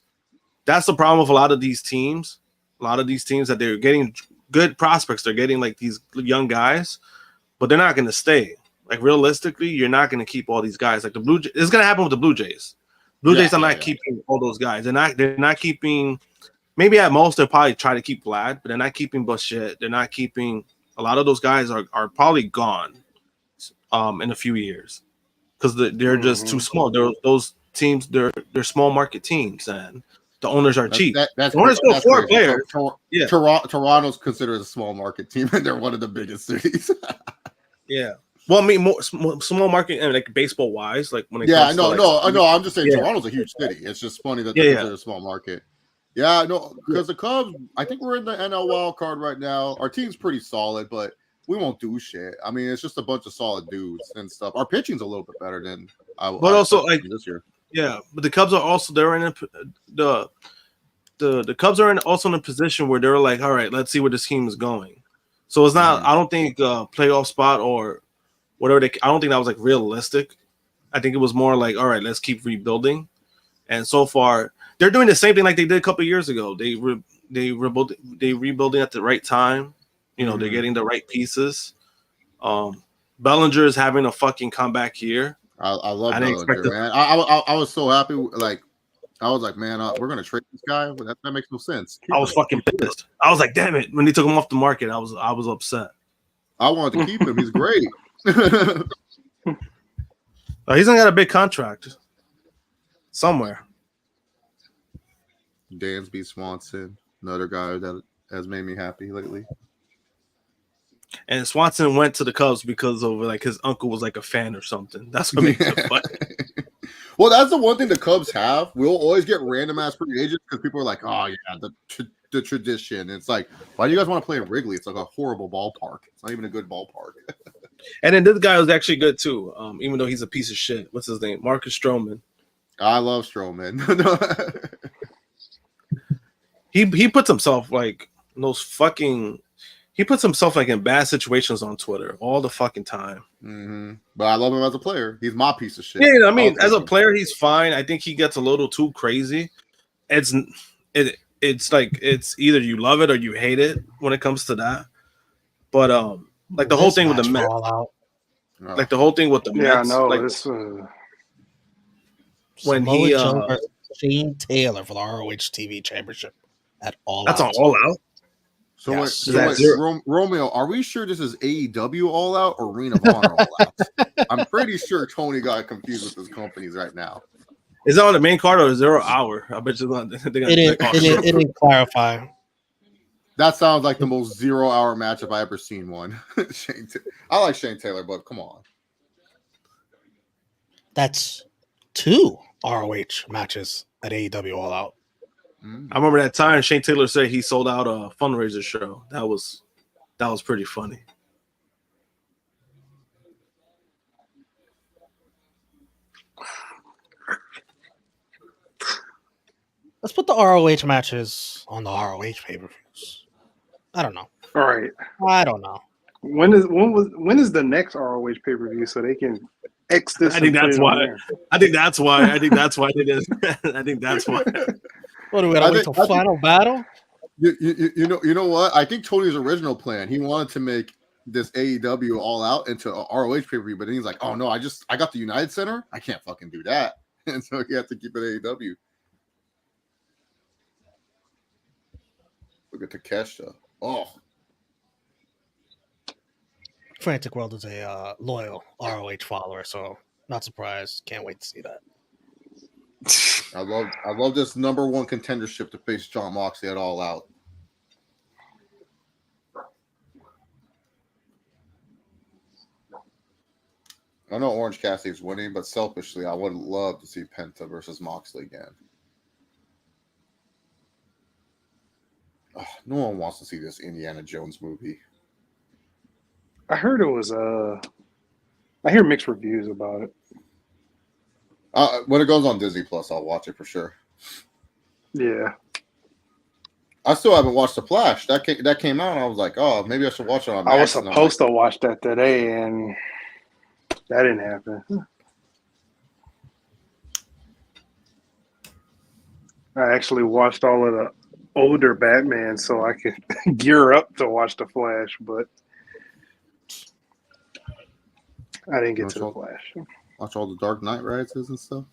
That's the problem with a lot of these teams. A lot of these teams that they're getting good prospects, they're getting like these young guys, but they're not going to stay. Like realistically, you're not going to keep all these guys. Like the Blue Jays, it's going to happen with the Blue Jays. Jays are not keeping all those guys. They're not keeping. Maybe at most they'll probably try to keep Vlad, but they're not keeping Bushett. They're not keeping. A lot of those guys are probably gone, in a few years, because they're just too small. Those teams, they're small market teams, and the owners are cheap. The owners go 4 players. Toronto's considered a small market team, and they're one of the biggest cities. Yeah. Well, I mean, more small market and like baseball wise, like when it comes to I'm just saying Toronto's a huge city. It's just funny that they're considered a small market. Yeah, no, because the Cubs, I think we're in the NL wild card right now. Our team's pretty solid, but we won't do shit. I mean, it's just a bunch of solid dudes and stuff. Our pitching's a little bit better than also like this year. Yeah, but the Cubs are also the Cubs are also in a position where they're like, all right, let's see where this team is going. So it's not. I don't think playoff spot or whatever. I don't think that was like realistic. I think it was more like, all right, let's keep rebuilding. And so far, they're doing the same thing like they did a couple of years ago. They rebuilding at the right time. You know, they're getting the right pieces. Bellinger is having a fucking comeback here. I love Bellinger, man. I was so happy. Like, I was like, man, we're gonna trade this guy. But that makes no sense. I was fucking pissed. I was like, damn it! When they took him off the market, I was upset. I wanted to keep him. He's great. He's not got a big contract somewhere. Dansby Swanson, another guy that has made me happy lately. And Swanson went to the Cubs because of like his uncle was like a fan or something. That's what makes it funny. Well, that's the one thing the Cubs have. We'll always get random ass free agents because people are like, "Oh yeah, the tradition." It's like, why do you guys want to play in Wrigley? It's like a horrible ballpark. It's not even a good ballpark. And then this guy was actually good too, even though he's a piece of shit. What's his name? Marcus Stroman. I love Stroman. He puts himself like in those fucking. He puts himself like in bad situations on Twitter all the fucking time. Mm-hmm. But I love him as a player. He's my piece of shit. Yeah, I mean, as a player, he's fine. I think he gets a little too crazy. It's like it's either you love it or you hate it when it comes to that. But like the whole thing with the Mets, like the whole thing with the Mets. Yeah, I know. Like, this, when Samoa he Joe versus Shane Taylor for the ROH TV Championship at All Out. That's on All Out. So, Yes. Romeo, are we sure this is AEW All Out or Ring of Honor All Out? I'm pretty sure Tony got confused with his companies right now. Is that on the main card or 0 hour? I bet you It didn't clarify. That sounds like the most 0 hour match if I ever seen one. I like Shane Taylor, but come on. That's 2 ROH matches at AEW All Out. I remember that time Shane Taylor said he sold out a fundraiser show. That was pretty funny. Let's put the ROH matches on the ROH pay-per-views. I don't know. all right. I don't know. When is the next ROH pay per view so they can X this? I think that's why. I think that's why. I think that's why they did. I think that's why. What do we gotta wait till Final Battle? You know what? I think Tony's original plan, he wanted to make this AEW All Out into a ROH pay-per-view, but then he's like, oh no, I got the United Center. I can't fucking do that. And so he had to keep it AEW. Look at Takeshita. Oh. Frantic World is a loyal ROH follower, so not surprised. Can't wait to see that. I love this #1 contendership to face Jon Moxley at All Out. I know Orange Cassidy's winning, but selfishly, I would love to see Penta versus Moxley again. No one wants to see this Indiana Jones movie. I heard it was I hear mixed reviews about it. When it goes on Disney Plus, I'll watch it for sure. Yeah. I still haven't watched The Flash. That came out, and I was like, oh, maybe I should watch it on Max. I was supposed to watch that today, and that didn't happen. I actually watched all of the older Batman so I could gear up to watch The Flash, but I didn't get to The Flash. Watch all the Dark Knight Rises and stuff.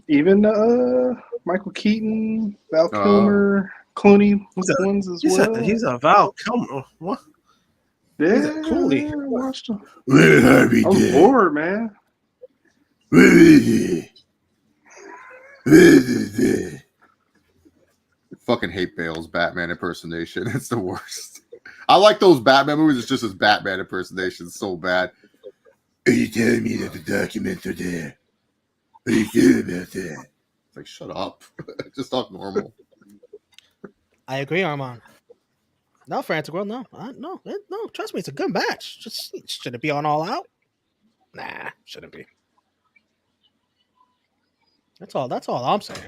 Even Michael Keaton, Val Kilmer, Clooney ones as well. He's a Val Kilmer. What? Yeah, he's a Clooney. I watched him. I'm bored, man. Fucking hate Bale's Batman impersonation. It's the worst. I like those Batman movies. It's just his Batman impersonation so bad. Are you telling me that the documents are there? What do you feel about that? It's like, shut up. Just talk normal. I agree, Armand. No, Frantic World, no. No, trust me, it's a good match. Just should it be on All Out? Nah, shouldn't be. That's all I'm saying.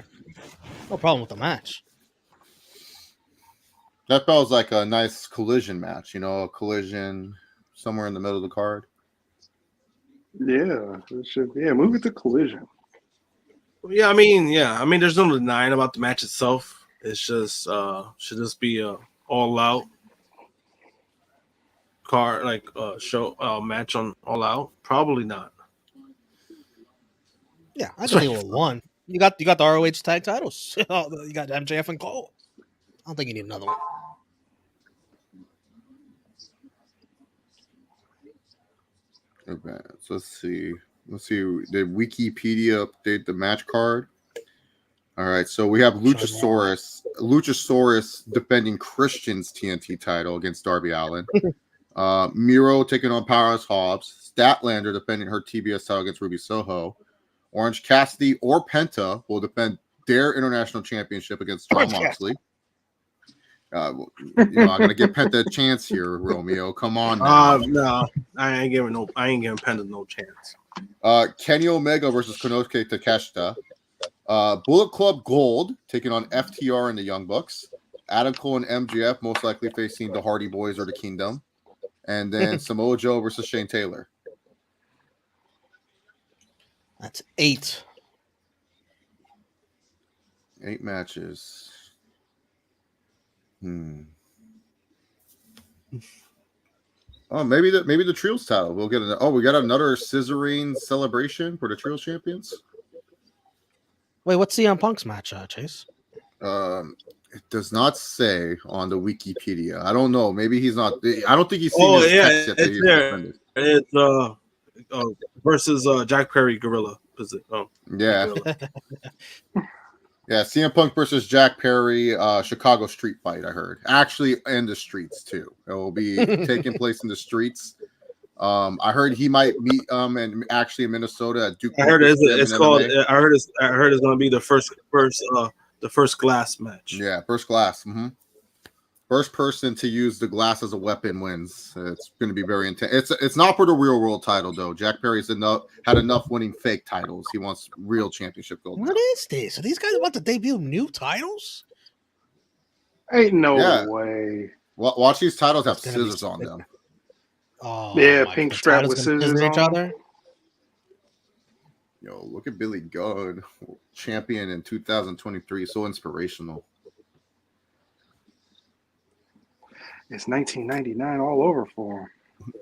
No problem with the match. That felt like a nice collision match, a collision somewhere in the middle of the card. Yeah, it should be. Yeah, move it to Collision. Yeah, I mean, there's no denying about the match itself. It's just should this be a all out card like show match on all out? Probably not. Yeah, I can deal with one. You got the ROH tag titles. You got MJF and Cole. I don't think you need another one. Okay, so let's see. Did Wikipedia update the match card? All right, so we have Luchasaurus defending Christian's TNT title against Darby Allin. Miro taking on Powerhouse Hobbs. Statlander defending her TBS title against Ruby Soho. Orange Cassidy or Penta will defend their international championship against Jon Moxley. I'm gonna give Penta a chance here, Romeo. Come on now. No, I ain't giving Penta no chance. Kenny Omega versus Konosuke Takeshita. Bullet Club Gold taking on FTR and the Young Bucks. Adam Cole and MJF most likely facing the Hardy Boys or the Kingdom. And then Samoa Joe versus Shane Taylor. That's 8. 8 matches. Oh, maybe the Trios title. We'll get we got another scissoring celebration for the Trios champions. Wait, what's CM Punk's match, Chase? It does not say on the Wikipedia. I don't know. Maybe he's not. I don't think he's seen his text yet. It's there. It's versus Jack Perry Gorilla. Is it? Oh, yeah. Yeah, CM Punk versus Jack Perry, Chicago street fight, I heard. Actually, in the streets, too. It will be taking place in the streets. I heard he might meet and actually in Minnesota at Duke. I heard it's called. I heard it's going to be the first glass match. Yeah, first glass. Mm-hmm. First person to use the glass as a weapon wins. It's going to be very intense. It's not for the real world title though. Jack Perry's had enough winning fake titles. He wants real championship gold. What is this? Are these guys about to debut new titles? Ain't no way. Watch these titles have scissors on them. Oh, yeah, pink strap with scissors on each other. Yo, look at Billy Gunn, champion in 2023. So inspirational. It's 1999 all over for him.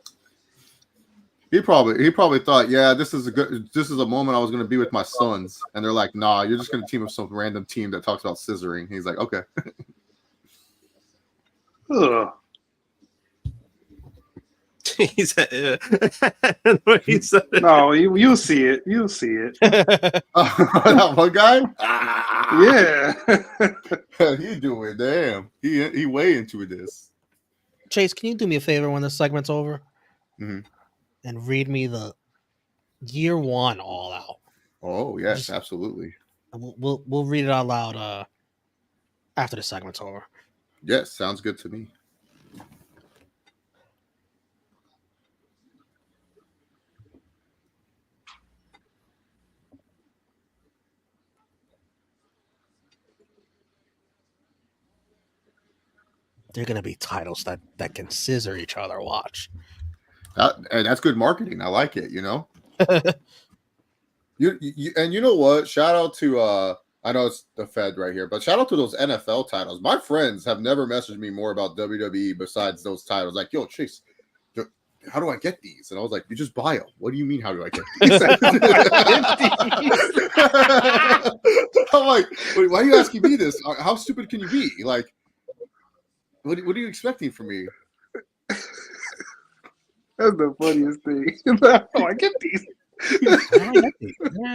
He probably thought, yeah, this is a moment I was going to be with my sons, and they're like, nah, you're just going to team with some random team that talks about scissoring. He's like, okay. He said, he said, no, you'll see it. You'll see it. That one guy? Yeah. He doing damn. He way into this. Chase, can you do me a favor when this segment's over? Mm-hmm. And read me the year 1 all out. Oh yes, absolutely. We'll read it out loud after the segment's over. Yes, sounds good to me. They're gonna be titles that can scissor each other. Watch. And that's good marketing. I like it. You know. You know what? Shout out to I know it's the Fed right here, but shout out to those NFL titles. My friends have never messaged me more about WWE besides those titles. Like, yo, Chase, how do I get these? And I was like, you just buy them. What do you mean? How do I get these? I'm like, wait, why are you asking me this? How stupid can you be? Like. What are you expecting from me? That's the funniest thing. Oh, I get these.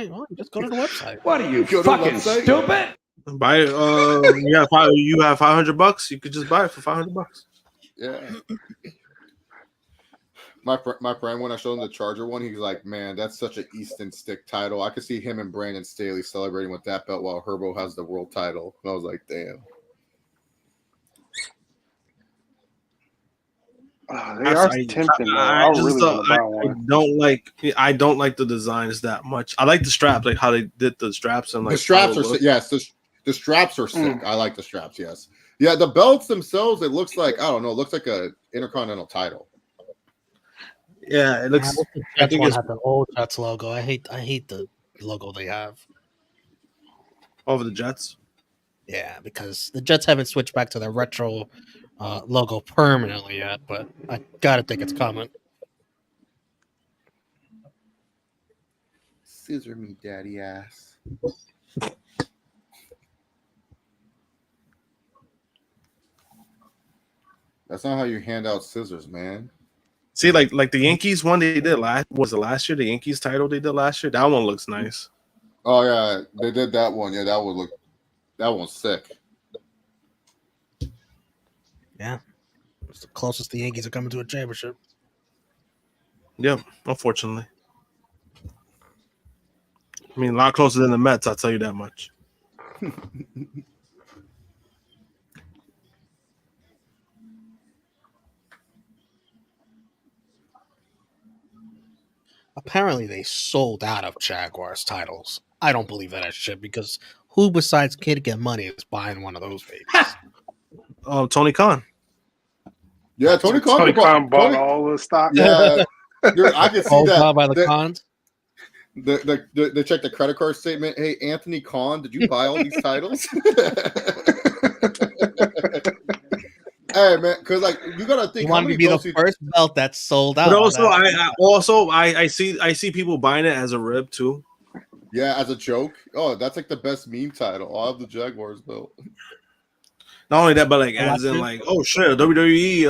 Well, just go to the website. What are you fucking stupid? Buy you have $500. You could just buy it for $500. Yeah. My friend, when I showed him the Charger one, he's like, "Man, that's such an Easton Stick title. I could see him and Brandon Staley celebrating with that belt while Herbo has the world title." And I was like, "Damn." They are tempting. I don't like the designs that much. I like the straps, like how they did the straps and like the straps are sick. Yes, the straps are sick. I like the straps. Yes, yeah. The belts themselves, it looks like it looks like a Intercontinental title. Yeah, it looks. I think it's the old Jets logo. I hate the logo they have. Over the Jets. Yeah, because the Jets haven't switched back to the retro logo permanently yet, but I gotta think it's coming. Scissor me, daddy ass. That's not how you hand out scissors, man. See, like the Yankees one they did last year? The Yankees title they did last year. That one looks nice. Oh yeah, they did that one. Yeah, that one's sick. Yeah, it's the closest the Yankees are coming to a championship. Yep, unfortunately. I mean, a lot closer than the Mets. I'll tell you that much. Apparently, they sold out of Jaguars titles. I don't believe that shit because who besides Kid Get Money is buying one of those babies? Tony Khan. Yeah, Tony Khan bought all the stock. Yeah, I can see that. By the Khans. They check the credit card statement. Hey, Anthony Khan, did you buy all these titles? Hey man, because like you gotta think, You want to be the first belt that's sold out. But also, I see people buying it as a rib too. Yeah, as a joke. Oh, that's like the best meme title. I'll have the Jaguars belt. Not only that, but like as in like, oh shit, WWE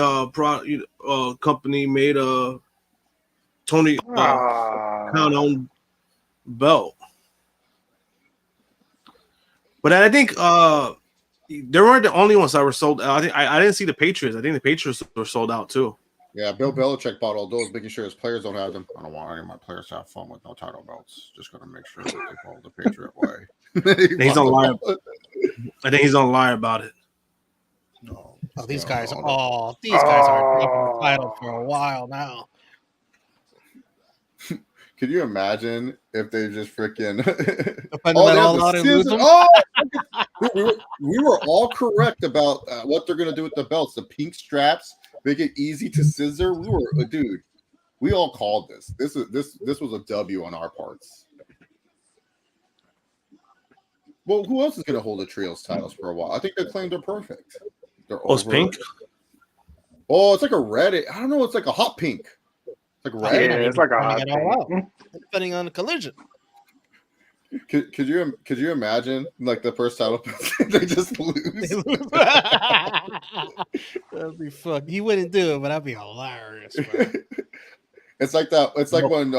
company made a Tony Khan own belt. But I think they weren't the only ones that were sold out. I didn't see the Patriots. I think the Patriots were sold out too. Yeah, Bill Belichick bought all those, making sure his players don't have them. I don't want any of my players to have fun with no title belts. Just gonna make sure that they follow the Patriot way. He's gonna lie. I think he's gonna lie about it. No. These guys are dropping the title for a while now. Could you imagine if they just freaking we were all correct about what they're gonna do with the belts. The pink straps make it easy to scissor. We all called this. This was a W on our parts. Well, who else is gonna hold the trios titles for a while? I think they claimed they're perfect. They're it's pink. Oh, it's like a red. I don't know. It's like a hot pink. It's like red. Yeah, it's like a hot pink. Depending on the collision. Could you imagine like the first title they just lose? That'd be fucked. He wouldn't do it, but that'd be hilarious. Bro. It's like that. It's like when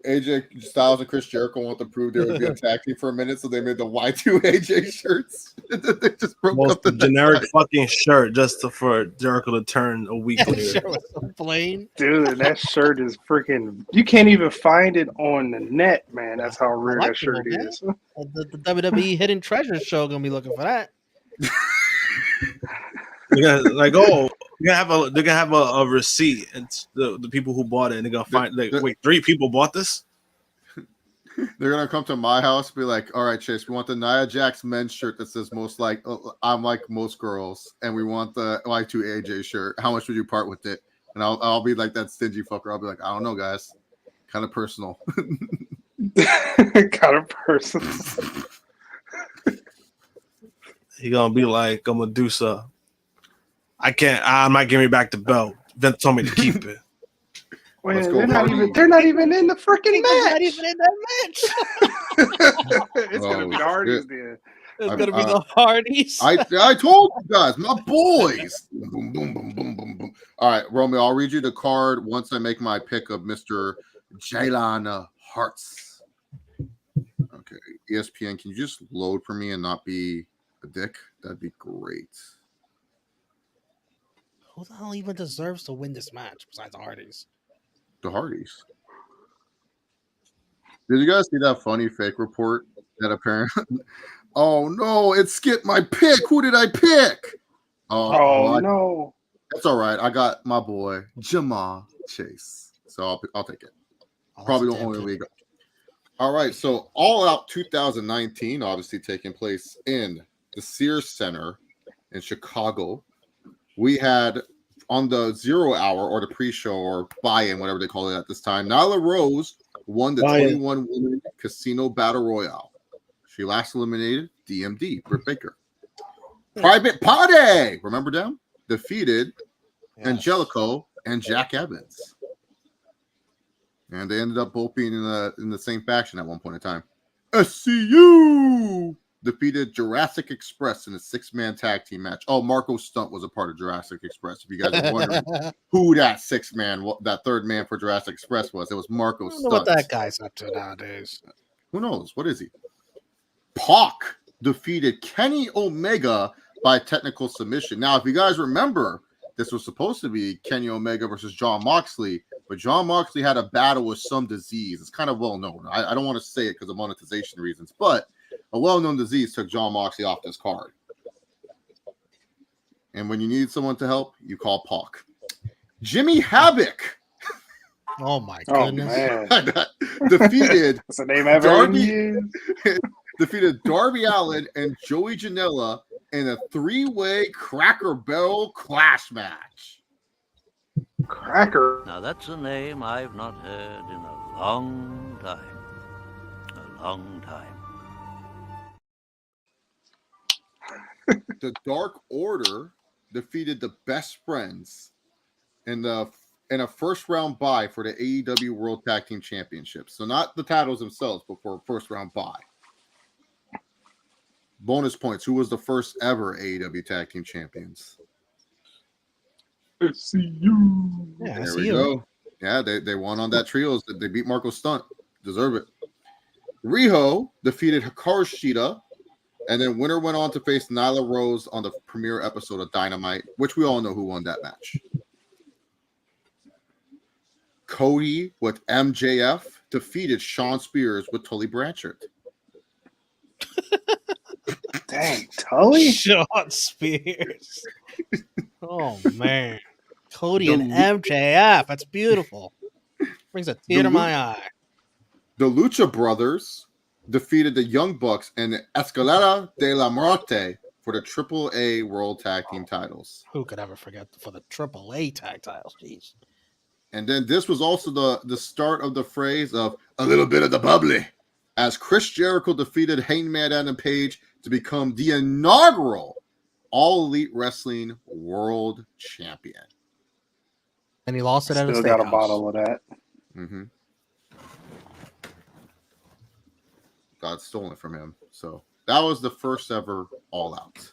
AJ Styles and Chris Jericho want to prove there would be a tag team for a minute, so they made the Y2 AJ shirts. They just broke up the generic fucking shirt just for Jericho to turn a week later. Shirt was so plain. Dude, that shirt is freaking. You can't even find it on the net, man. That's how rare that shirt is. The WWE Hidden Treasures show gonna be looking for that. Yeah, like they're gonna have a receipt, and the people who bought it, and they're gonna find wait, 3 people bought this. They're gonna come to my house, and be like, "All right, Chase, we want the Nia Jax men's shirt that says most like I'm like most girls, and we want the Y2 AJ shirt. How much would you part with it?" And I'll be like that stingy fucker. I'll be like, "I don't know, guys. Kind of personal." Kind of personal. He gonna be like, "I'm gonna do so. I'm not giving back the belt. Vince told me to keep it." Well, they're not even in the freaking match. Not even in that match. It's gonna be the Hardys then. It's gonna be the Hardys. I told you guys, my boys. Boom, boom, boom, boom, boom, boom. All right, Romeo, I'll read you the card once I make my pick of Mr. Jalen Hurts. Okay, ESPN, can you just load for me and not be a dick? That'd be great. Who the hell even deserves to win this match besides the Hardys? The Hardys. Did you guys see that funny fake report that apparently? Oh no, it skipped my pick. Who did I pick? Oh no, that's all right. I got my boy Jamar Chase, so I'll take it. Probably the only league. All right, so All Out 2019, obviously taking place in the Sears Center in Chicago. We had on the 0 hour or the pre-show or buy-in, whatever they call it at this time, Nyla Rose won the 21 women casino battle royale. She last eliminated DMD, Britt Baker. Private Party, remember them? Defeated Angelico and Jack Evans. And they ended up both being in the same faction at one point in time. SCU defeated Jurassic Express in a 6-man tag team match. Oh, Marco Stunt was a part of Jurassic Express. If you guys are wondering who that 6-man, that third man for Jurassic Express was, it was Marco Stunt. I don't know what that guy's up to nowadays. Who knows? What is he? Pac defeated Kenny Omega by technical submission. Now, if you guys remember, this was supposed to be Kenny Omega versus Jon Moxley, but Jon Moxley had a battle with some disease. It's kind of well known. I don't want to say it because of monetization reasons, but a well-known disease took Jon Moxley off this card. And when you need someone to help, you call Pac. Jimmy Havoc. Oh my goodness! Defeated. That's the name I've ever used. Defeated Darby Allin and Joey Janela in a 3-way Cracker Barrel clash match. Cracker. Now that's a name I've not heard in a long time. A long time. The Dark Order defeated the Best Friends in a first round bye for the AEW World Tag Team Championships. So not the titles themselves, but for a first round bye. Bonus points. Who was the first ever AEW Tag Team Champions? SCU. Yeah, there we go. Yeah, they won on that trios. They beat Marco Stunt. Deserve it. Riho defeated Hikaru Shida, and then winner went on to face Nyla Rose on the premiere episode of Dynamite, which we all know who won that match. Cody with MJF defeated Sean Spears with Tully Blanchard. Dang, Tully? Sean Spears. Oh man. Cody and MJF. That's beautiful. Brings a tear to my eye. The Lucha Brothers defeated the Young Bucks and Escalera de la Muerte for the AAA World Tag Team titles. Who could ever forget for the AAA tag titles? Jeez. And then this was also the start of the phrase of a little bit of the bubbly, as Chris Jericho defeated Hangman Adam Page to become the inaugural All Elite Wrestling World Champion. And he lost it at a Still steakhouse. got a bottle of that. Mm-hmm. Got stolen from him. So that was the first ever All Out.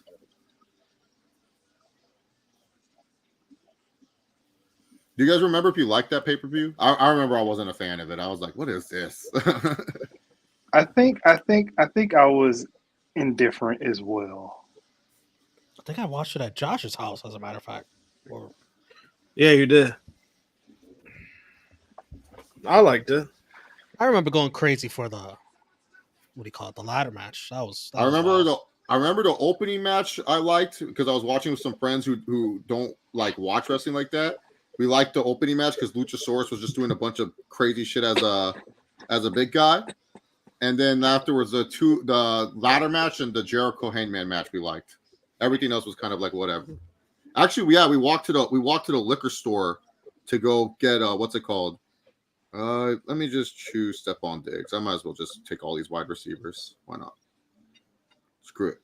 Do you guys remember if you liked that pay-per-view? I remember I wasn't a fan of it. I was like, what is this? I think I was indifferent as well. I think I watched it at Josh's house, as a matter of fact. Yeah, you did. I liked it. I remember going crazy for the what do you call it? The ladder match. That was I remember awesome. I remember the opening match I liked because I was watching with some friends who don't like watch wrestling like that. We liked the opening match because Luchasaurus was just doing a bunch of crazy shit as a big guy. And then afterwards, the ladder match and the Jericho Hangman match we liked. Everything else was kind of like whatever. Actually, we walked to the liquor store to go get what's it called? Let me just choose Stephon Diggs. I might as well just take all these wide receivers. Why not? Screw it.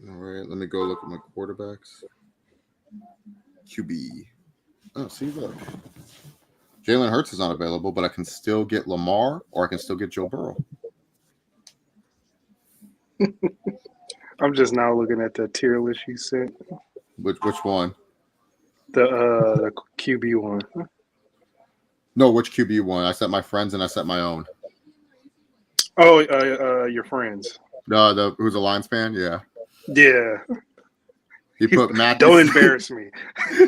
All right, let me go look at my quarterbacks. QB. Oh, see, look. Jalen Hurts is not available, but I can still get Lamar or I can still get Joe Burrow. I'm just now looking at the tier list you sent. Which one? The QB one. No, which QB one? I set my friends and I set my own. Oh, your friends. Who's a Lions fan? Yeah. Yeah. He put Matthew. Don't embarrass me.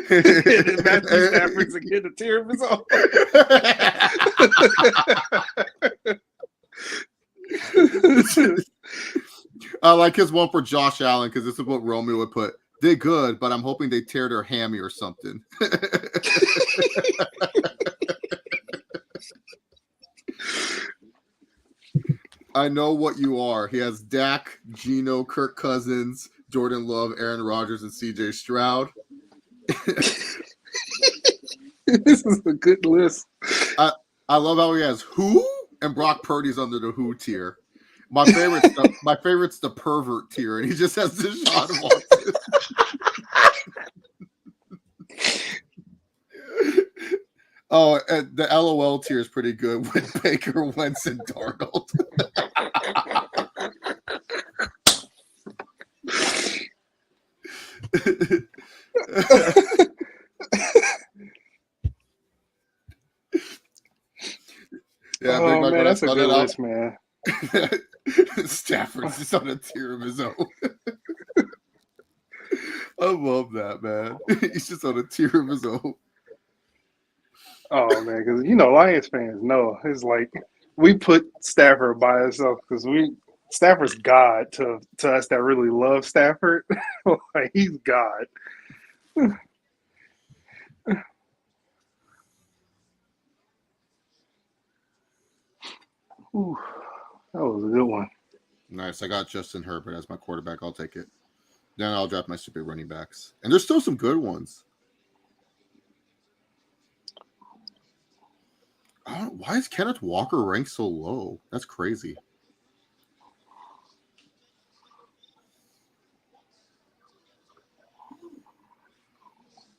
Matthew Stafford's getting a tear of his own. I like his one for Josh Allen because this is what Romeo would put. They're good, but I'm hoping they tear their hammy or something. I know what you are. He has Dak, Geno, Kirk Cousins, Jordan Love, Aaron Rodgers, and CJ Stroud. This is a good list. I love how he has who and Brock Purdy's under the who tier. My favorite's the pervert tier, and he just has Deshaun Watson. Oh, and the LOL tier is pretty good with Baker, Wentz, and Darnold. Yeah, oh man, that's a good list, man. Stafford's just on a tier of his own. I love that, man. He's just on a tier of his own. Oh man, because Lions fans know it's like we put Stafford by himself because Stafford's God to us that really love Stafford. Like he's God. Ooh, that was a good one. Nice. I got Justin Herbert as my quarterback. I'll take it. Then I'll draft my stupid running backs. And there's still some good ones. Why is Kenneth Walker ranked so low? That's crazy.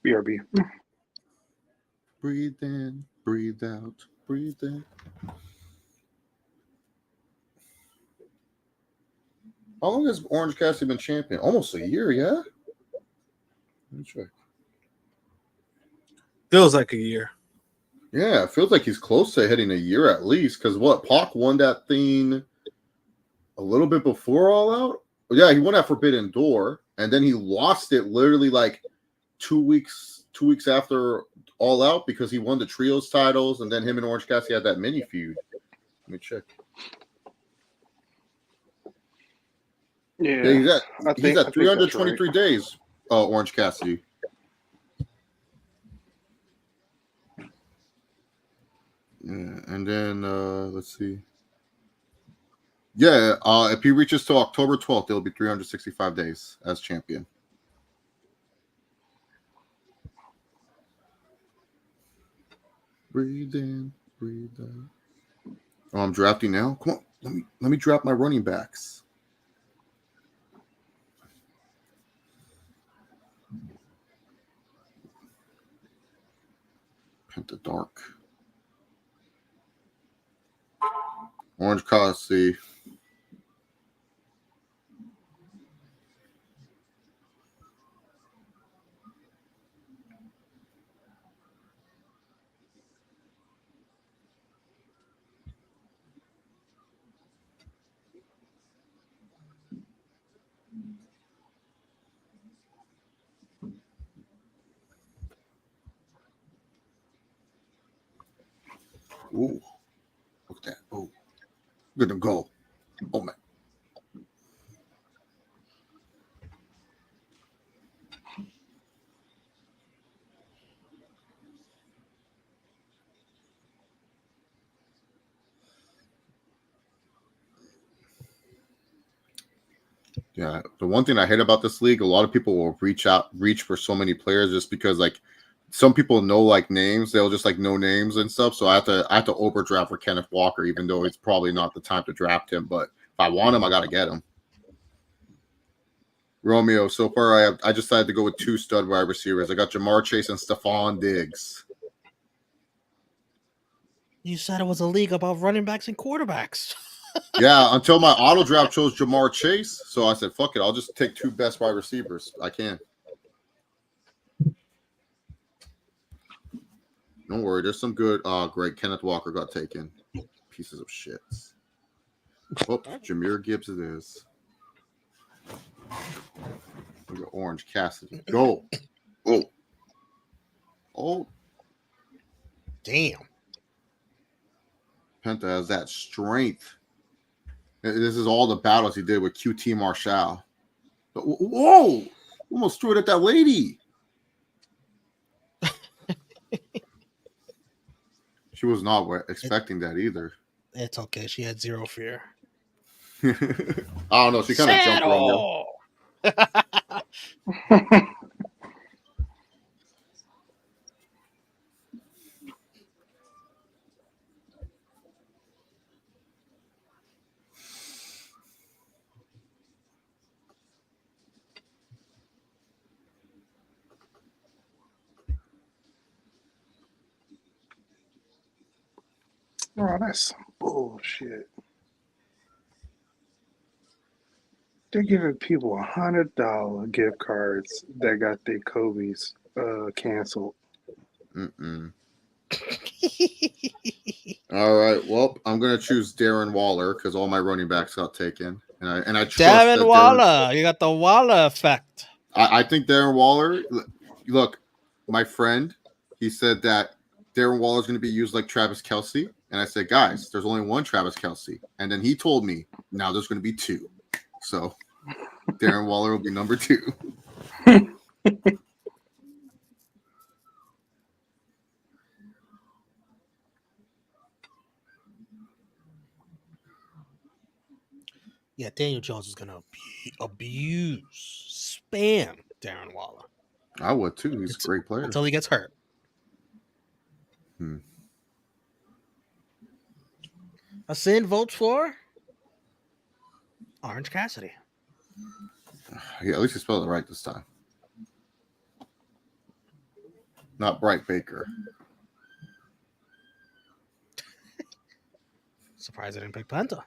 BRB. Breathe in, breathe out, breathe in. How long has Orange Cassidy been champion? Almost a year, yeah? Let me check. Feels like a year. Yeah, it feels like he's close to hitting a year at least. Because Pac won that thing a little bit before All Out? Yeah, he won at Forbidden Door, and then he lost it literally like 2 weeks after All Out because he won the Trios titles, and then him and Orange Cassidy had that mini feud. Let me check. Yeah, he's at 323 right. days, Orange Cassidy. Yeah, and then let's see. Yeah, if he reaches to October 12th, it'll be 365 days as champion. Breathe in, breathe out. Oh, I'm drafting now. Come on, let me draft my running backs. Penta Dark. Orange Cassidy. Ooh, look at that. Oh, look at them go. Oh, man. Yeah, the one thing I hate about this league, a lot of people will reach for so many players just because like some people know like names, they'll just like know names and stuff. So I have to overdraft for Kenneth Walker, even though it's probably not the time to draft him. But if I want him, I gotta get him. Romeo, so far I just decided to go with 2 stud wide receivers. I got Jamar Chase and Stephon Diggs. You said it was a league about running backs and quarterbacks. Yeah, until my auto draft chose Jamar Chase. So I said, fuck it. I'll just take 2 best wide receivers. I can. Don't worry. There's some good. Great. Kenneth Walker got taken. Pieces of shit. Oh, Jahmyr Gibbs it is. Here we go. Orange Cassidy. Go. Oh. Damn. Penta has that strength. This is all the battles he did with QT Marshall. Whoa! Almost threw it at that lady. She was not expecting that either. It's okay. She had zero fear. I don't know. She kind of jumped Romeo. Oh, that's some bullshit. They're giving people $100 gift cards that got their Kobe's canceled. All right. Well, I'm gonna choose Darren Waller because all my running backs got taken, and I trust Darren Waller. You got the Waller effect. I think Darren Waller. Look, my friend, he said that Darren Waller is going to be used like Travis Kelce, and I said, guys, there's only one Travis Kelce, and then he told me now there's going to be two, so Darren Waller will be number 2. Yeah, Daniel Jones is gonna abuse, spam Darren Waller. I would too. He's a great player until he gets hurt. Asin votes for Orange Cassidy. Yeah, at least he spelled it right this time. Not Bright Baker. Surprised I didn't pick Penta.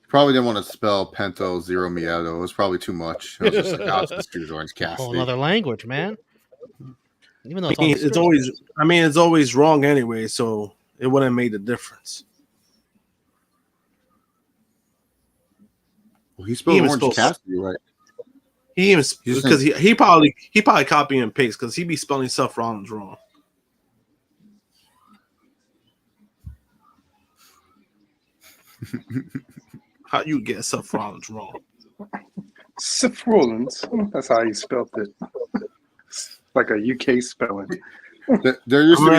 Probably didn't want to spell Pento Zero Miedo. It was probably too much. It was just like, I'll just choose Orange Cassidy. A whole other language, man. Even though it's always wrong anyway, so it wouldn't have made a difference. Well, he spelled Orange Cassidy right. He even because he probably copy and paste because he be spelling Seth Rollins wrong. How you get Seth Rollins wrong? Seth Rollins. That's how he spelled it. Like a UK spelling. There used to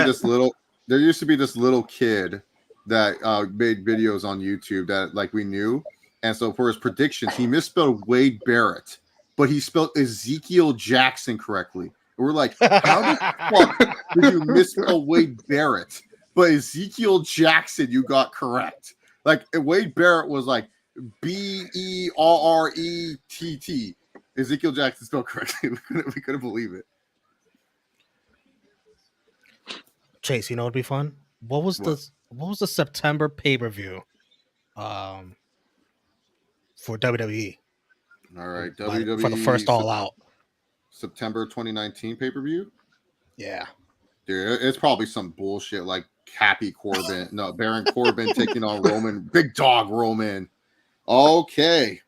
be this little kid that made videos on YouTube that like we knew, and so for his predictions, he misspelled Wade Barrett, but he spelled Ezekiel Jackson correctly. And we're like, how the fuck did you misspell Wade Barrett, but Ezekiel Jackson you got correct? Like Wade Barrett was like Berrett. Ezekiel Jackson spelled correctly. We couldn't believe it. Chase, you know what'd be fun? What was the September pay-per-view for WWE? All right, WWE for the first All Out. September 2019 pay-per-view? Yeah. Dude, it's probably some bullshit like Baron Corbin taking on Roman, Big Dog Roman. Okay.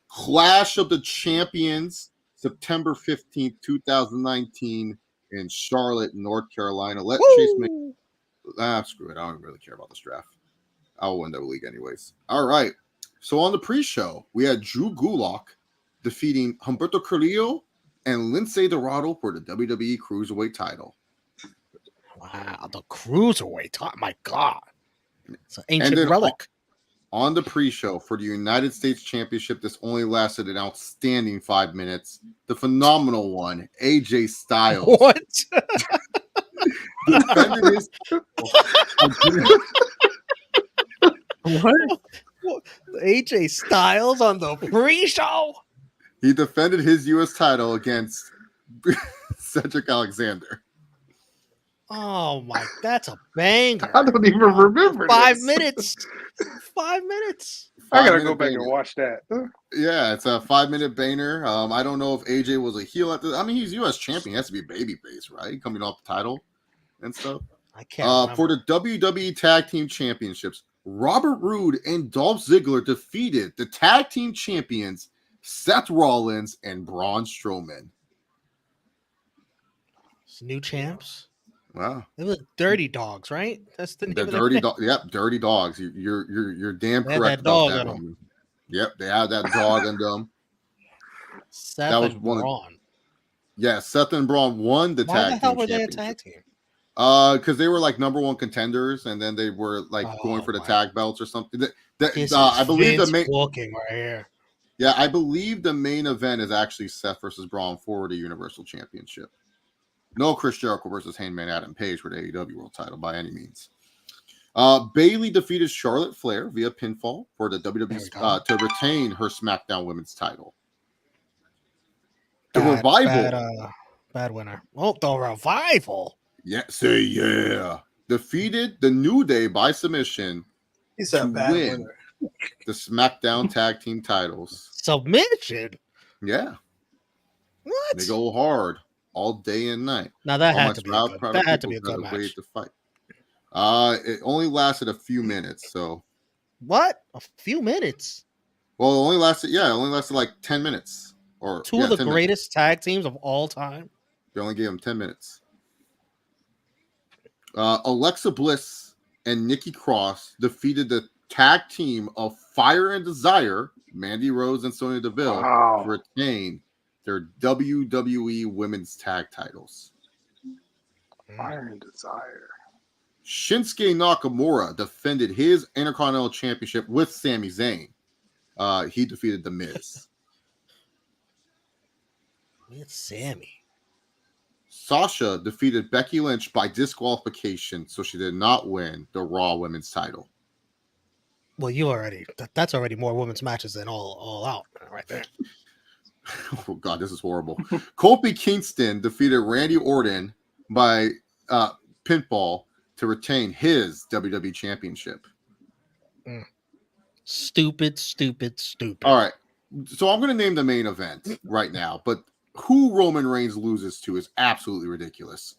Clash of the Champions, September 15th, 2019 in Charlotte, North Carolina. Let Chase make screw it. I don't really care about this draft. I'll win the league anyways. All right. So on the pre-show, we had Drew Gulak defeating Humberto Carrillo and Lince Dorado for the WWE Cruiserweight title. Wow, the Cruiserweight title. My God. It's an ancient relic. On the pre-show for the United States Championship, this only lasted an outstanding 5 minutes. The phenomenal one, AJ Styles. What? Defended his... What? AJ Styles on the pre-show? He defended his U.S. title against Cedric Alexander. Oh my, that's a banger. I don't even remember 5 this. minutes. 5 minutes. I gotta go back and watch that. Yeah, it's a 5-minute banger. I don't know if AJ was a heel at the. I mean, he's U.S. champion. He has to be babyface, right? Coming off the title and stuff. I can't. For the WWE Tag Team Championships, Robert Roode and Dolph Ziggler defeated the Tag Team Champions Seth Rollins and Braun Strowman. It's new champs. Wow. They were Dirty Dogs, right? That's the name of Dirty Dogs. Yep, Dirty Dogs. You're damn They had correct that about dog that, in 'em. Roman. Yep, they had that dog in them. Seth That was and one of- Braun. Yeah, Seth and Braun won the Why the tag hell team were they a championship. tag team? Because they were like number one contenders, and then they were like going for the my- tag belts or something. This I is believe the Vince main. walking right here. Yeah, I believe the main event is actually Seth versus Braun for the Universal Championship. No Chris Jericho versus Hangman Adam Page for the AEW World Title by any means. Bayley defeated Charlotte Flair via pinfall for the WWE to retain her SmackDown Women's Title. The Revival. Bad winner. Oh, the Revival. Yeah, say yeah. Defeated the New Day by submission He's a to bad win winner. the SmackDown Tag Team titles. Submission? Yeah. What? They go hard all day and night. Now that All had my to be proud, a proud good, of that had to people be a that good have waited match. to fight. It only lasted a few minutes, so What? A few minutes. well, it only lasted like 10 minutes. Or Two of the 10 minutes. greatest tag teams of all time. They only gave him 10 minutes. Alexa Bliss and Nikki Cross defeated the tag team of Fire and Desire, Mandy Rose and Sonya Deville, to retain their WWE Women's Tag titles. Fire and Desire. Shinsuke Nakamura defended his Intercontinental Championship with Sami Zayn. He defeated The Miz. It's Sammy. Sasha defeated Becky Lynch by disqualification, so she did not win the Raw Women's title. Well, that's already more women's matches than all out right there. Oh, God, this is horrible. Kofi Kingston defeated Randy Orton by pinfall to retain his WWE Championship. Stupid. All right. So I'm going to name the main event right now, but who Roman Reigns loses to is absolutely ridiculous.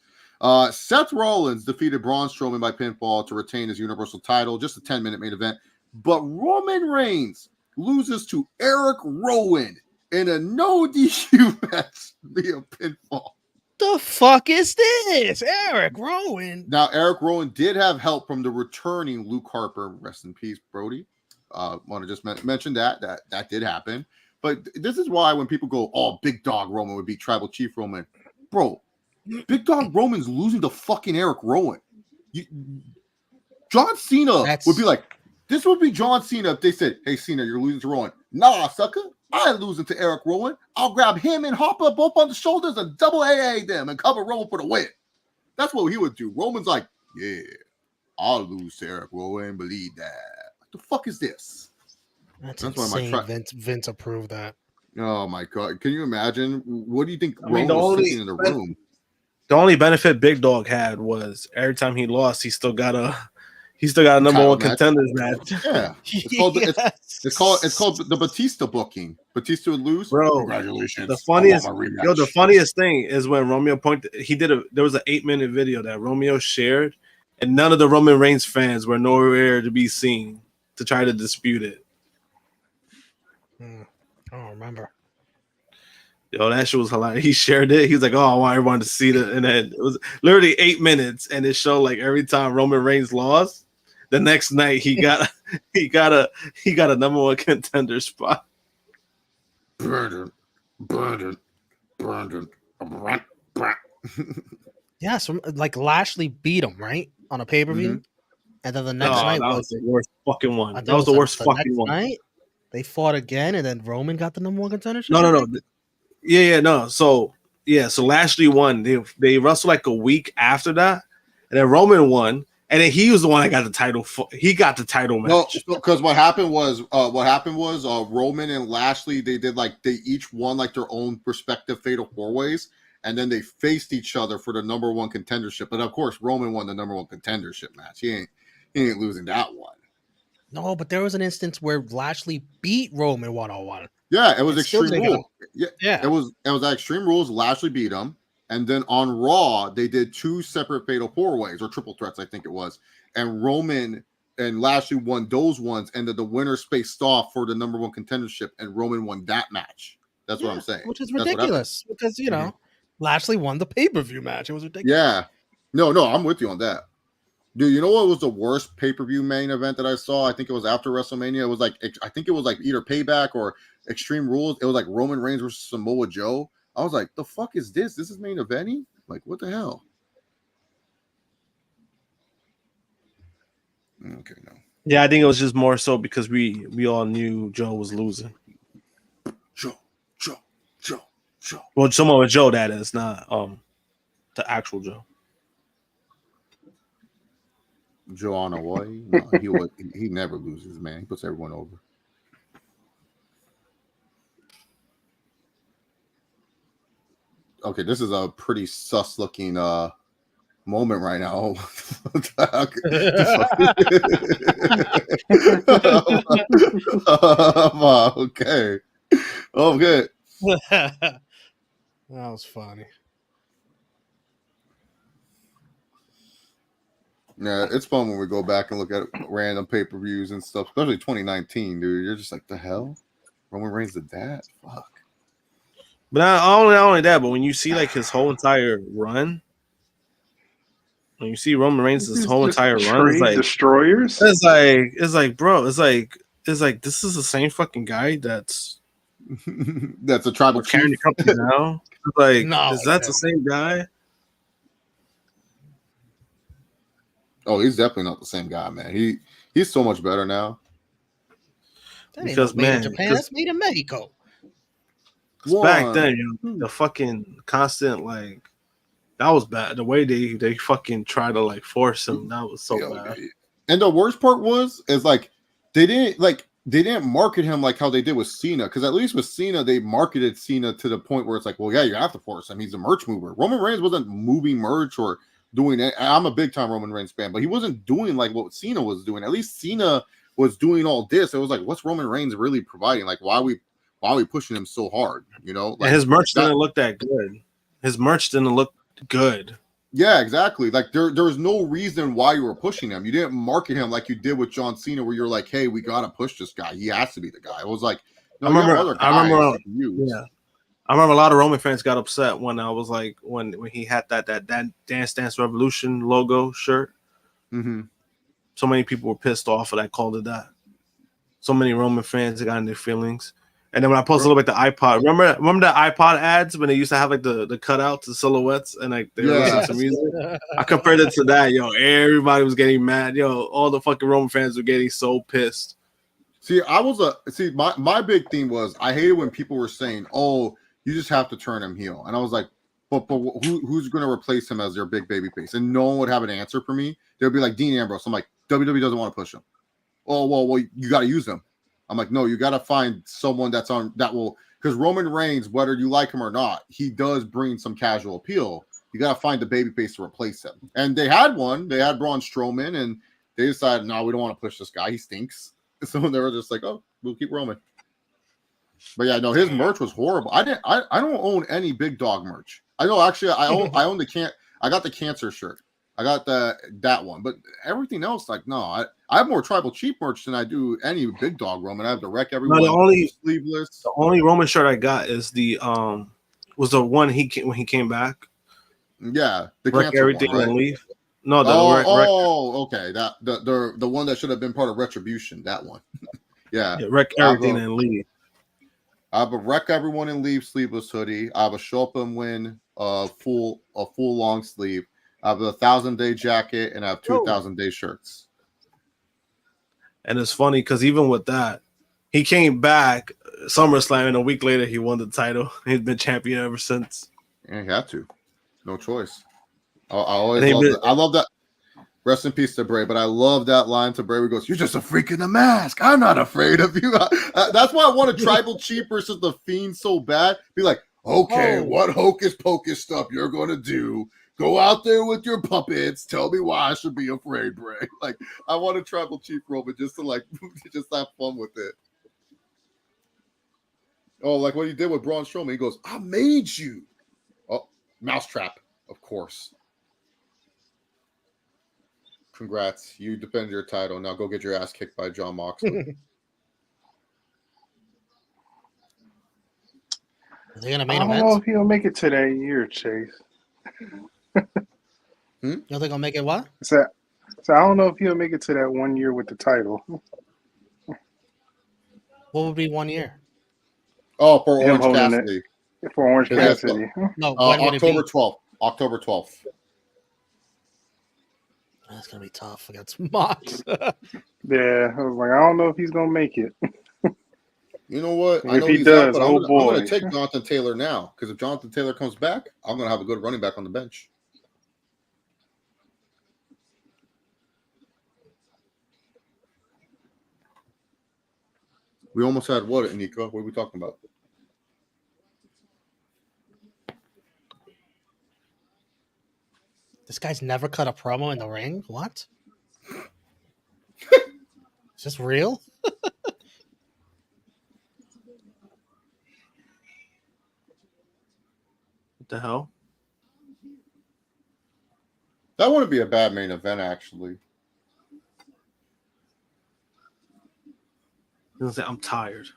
Seth Rollins defeated Braun Strowman by pinfall to retain his Universal title, just a 10-minute main event. But Roman Reigns loses to Eric Rowan in a no DQ match via pinfall. The fuck is this? Eric Rowan. Now, Eric Rowan did have help from the returning Luke Harper. Rest in peace, Brody. Want to just mention that did happen. But this is why when people go, oh, Big Dog Roman would beat Tribal Chief Roman. Bro, Big Dog Roman's losing to fucking Eric Rowan. John Cena would be like, this would be John Cena if they said, hey, Cena, you're losing to Rowan. Nah, sucker. I ain't losing to Eric Rowan. I'll grab him and Harper both on the shoulders and double AA them and cover Roman for the win. That's what he would do. Roman's like, yeah, I'll lose to Eric Rowan. Believe that. What the fuck is this? That's insane. Vince approved that. Oh my God! Can you imagine? What do you think I mean, Roman was thinking in the room? The only benefit Big Dog had was every time he lost, he still got a number one contenders match. Yeah, it's called the Batista booking. Batista would lose. Bro, congratulations. The funniest thing is when Romeo pointed. There was an 8-minute video that Romeo shared, and none of the Roman Reigns fans were nowhere to be seen to try to dispute it. I don't remember. Yo, that shit was hilarious. He shared it. He was like, "Oh, I want everyone to see that." And then it was literally 8 minutes, and it showed like every time Roman Reigns lost, the next night he got a number one contender spot. Brandon. Yeah, so like Lashley beat him right on a pay-per-view, and then the next night was the worst fucking one. That was the worst fucking one. Night, they fought again, and then Roman got the number one contendership. No. No. So Lashley won. They wrestled like a week after that, and then Roman won, and then he was the one that got the title. He got the title match. No, because what happened was Roman and Lashley they each won like their own respective fatal 4-ways, and then they faced each other for the number one contendership. But of course, Roman won the number one contendership match. He ain't losing that one. No, but there was an instance where Lashley beat Roman 1-on-1. Yeah, it was Extreme Rules. Yeah, it was at Extreme Rules. Lashley beat him, and then on Raw they did 2 separate fatal 4-ways or triple threats, I think it was. And Roman and Lashley won those ones, and the winners faced off for the number one contendership, and Roman won that match. That's what I'm saying. Which is That's ridiculous because Lashley won the pay-per-view match. It was ridiculous. Yeah. No, I'm with you on that. Dude, you know what was the worst pay-per-view main event that I saw? I think it was after WrestleMania. It was like, I think it was like either Payback or Extreme Rules. It was like Roman Reigns versus Samoa Joe. I was like, the fuck is this? This is main eventing? Like, what the hell? Okay, no. Yeah, I think it was just more so because we all knew Joe was losing. Joe. Well, Samoa Joe, that is, not the actual Joe. Joanna White? No, he never loses, man. He puts everyone over. Okay, this is a pretty sus looking moment right now. Okay. Oh, good. That was funny. Yeah, it's fun when we go back and look at random pay-per-views and stuff, especially 2019, dude. You're just like, the hell? Roman Reigns did that? Fuck. But not only that, but when you see like his whole entire run, when you see Roman Reigns' whole entire run, it's like destroyers. It's like, bro, it's like this is the same fucking guy that's a tribal carrying the chief. company now. Like, No, is that the same guy? Oh, he's definitely not the same guy, man. He's so much better now. That because ain't no made in Japan. That's made in Mexico. Back then, the fucking constant like that was bad. The way they fucking try to like force him, that was so bad. And the worst part is like they didn't market him like how they did with Cena, because at least with Cena they marketed Cena to the point where it's like, well, yeah, you have to force him. He's a merch mover. Roman Reigns wasn't moving merch or doing it. I'm a big time Roman Reigns fan, but he wasn't doing like what Cena was doing. At least Cena was doing all this. It was like, what's Roman Reigns really providing? Like, why are we pushing him so hard? You know, like, and his merch didn't look that good. His merch didn't look good. Yeah, exactly. Like there was no reason why you were pushing him. You didn't market him like you did with John Cena, where you're like, hey, we gotta push this guy. He has to be the guy. It was like, no, I remember a lot of Roman fans got upset when I was like, when he had that Dance Revolution logo shirt. Mm-hmm. So many people were pissed off that I called it that. So many Roman fans got in their feelings. And then when I posted like the iPod, remember the iPod ads when they used to have like the cutouts, the silhouettes, and like they were listening to music? I compared it to that, yo. Everybody was getting mad, yo. All the fucking Roman fans were getting so pissed. See, my big thing was I hated when people were saying, "Oh, you just have to turn him heel," and I was like, "But who's going to replace him as their big baby face?" And no one would have an answer for me. They would be like Dean Ambrose. I'm like, WWE doesn't want to push him. Oh well, you got to use them. I'm like, no, you got to find someone that will, because Roman Reigns, whether you like him or not, he does bring some casual appeal. You got to find the babyface to replace him. And they had one. They had Braun Strowman, and they decided, no, we don't want to push this guy. He stinks. So they were just like, oh, we'll keep Roman. But yeah, no, his merch was horrible. I don't own any Big Dog merch. I know, actually, I own I got the cancer shirt. I got that one, but everything else, like, no, I have more Tribal Chief merch than I do any Big Dog Roman. I have the Wreck Everyone. No, sleeveless. The only Roman shirt I got is the was the one when he came back. Yeah, the Wreck Everything one, right? And Leave. No, okay, that the one that should have been part of Retribution. That one. yeah, Wreck Everything and Leave. I have a Wreck Everyone and Leave sleeveless hoodie. I have a Show Up and Win full long sleeve. I have a 1,000-day jacket, and I have 2,000-day shirts. And it's funny because even with that, he came back SummerSlam, and a week later he won the title. He's been champion ever since. And he had to, no choice. I love that. Rest in peace to Bray, but I love that line to Bray where he goes, "You're just a freak in the mask. I'm not afraid of you." That's why I want a Tribal Chief versus the Fiend so bad. Be like, okay, what hocus pocus stuff you're gonna do? Go out there with your puppets. Tell me why I should be afraid, Bray. Like, I want a Tribal Chief Roman just to just have fun with it. Oh, like what he did with Braun Strowman. He goes, "I made you." Oh, mousetrap, of course. Congrats. You defended your title. Now go get your ass kicked by John Moxley. Is he gonna I main don't event? know if he'll make it to that year, Chase. You don't think he'll make it? What? So I don't know if he'll make it to that 1 year with the title. What would be 1 year? Oh, for Him Orange holding Cassidy. it for Orange Yeah, Cassidy. No, when would October it be? 12th. October 12th. That's gonna be tough against Mox. Yeah, I was like, I don't know if he's gonna make it. You know what? I If know he he's does, out, but oh I'm boy. going to take Jonathan Taylor now because if Jonathan Taylor comes back, I'm going to have a good running back on the bench. We almost had what, Nico? What are we talking about? This guy's never cut a promo in the ring. What? Is this real? What the hell? That wouldn't be a bad main event, actually. He's gonna say, I'm tired.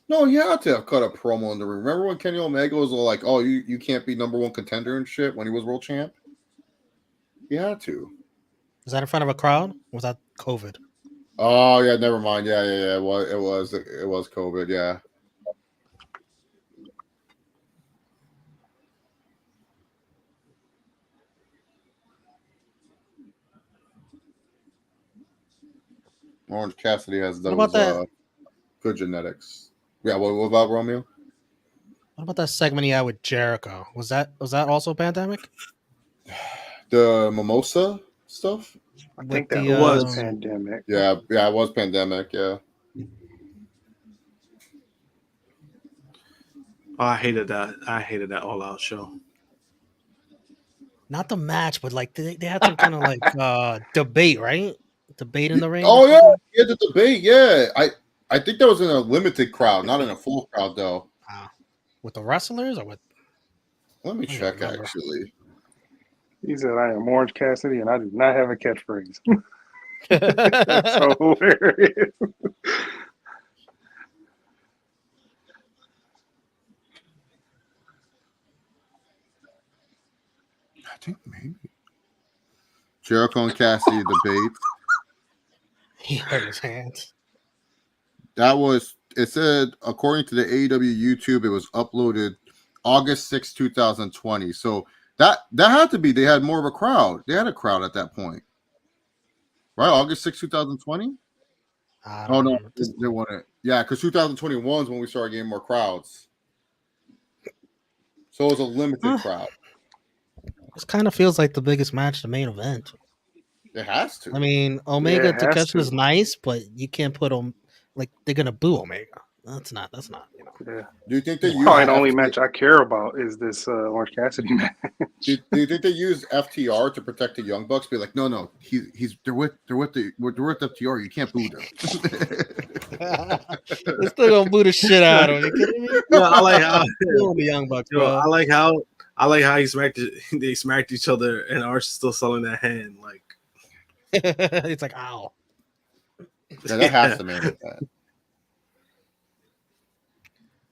No, he had to have cut a promo in the ring. Remember when Kenny Omega was all like, oh, you can't be number one contender and shit when he was world champ? He had to. Was that in front of a crowd? Or was that COVID? Oh, yeah, never mind. Yeah. It was COVID, yeah. Orange Cassidy has those about that? Good genetics. Yeah, what about Romeo? What about that segment he had with Jericho? Was that also pandemic? The mimosa stuff? I With think that the, was pandemic. Yeah, it was pandemic, yeah. Oh, I hated that. I hated that All Out show. Not the match, but like they had some kind of like debate, right? Debate in the ring. Oh yeah, the debate, yeah. I think that was in a limited crowd, not in a full crowd though. With the wrestlers or with? Let me check actually. He said, I am Orange Cassidy and I do not have a catchphrase. That's so hilarious. I think maybe Jericho and Cassidy debate. He hurt his hands. It said, according to the AEW YouTube, it was uploaded August 6, 2020. So that had to be, they had more of a crowd. They had a crowd at that point. Right? August 6, 2020? Oh, no. They wanted, yeah, because 2021 is when we started getting more crowds. So it was a limited crowd. This kind of feels like the biggest match, the main event. It has to. I mean, Omega Takeshi is nice, but you can't put them like they're gonna boo Omega. That's not. You know. Yeah. Do you think they use probably the only match I care about is this Orange Cassidy match? Do you think they use FTR to protect the Young Bucks? Be like, no, they're with FTR. You can't boo them. They're still gonna boo the shit out of him. You kidding me? Yeah, I like how the Young Bucks, bro. I like how they smacked each other and Arch is still selling that hand. Like it's like ow. Yeah, that has to make it that.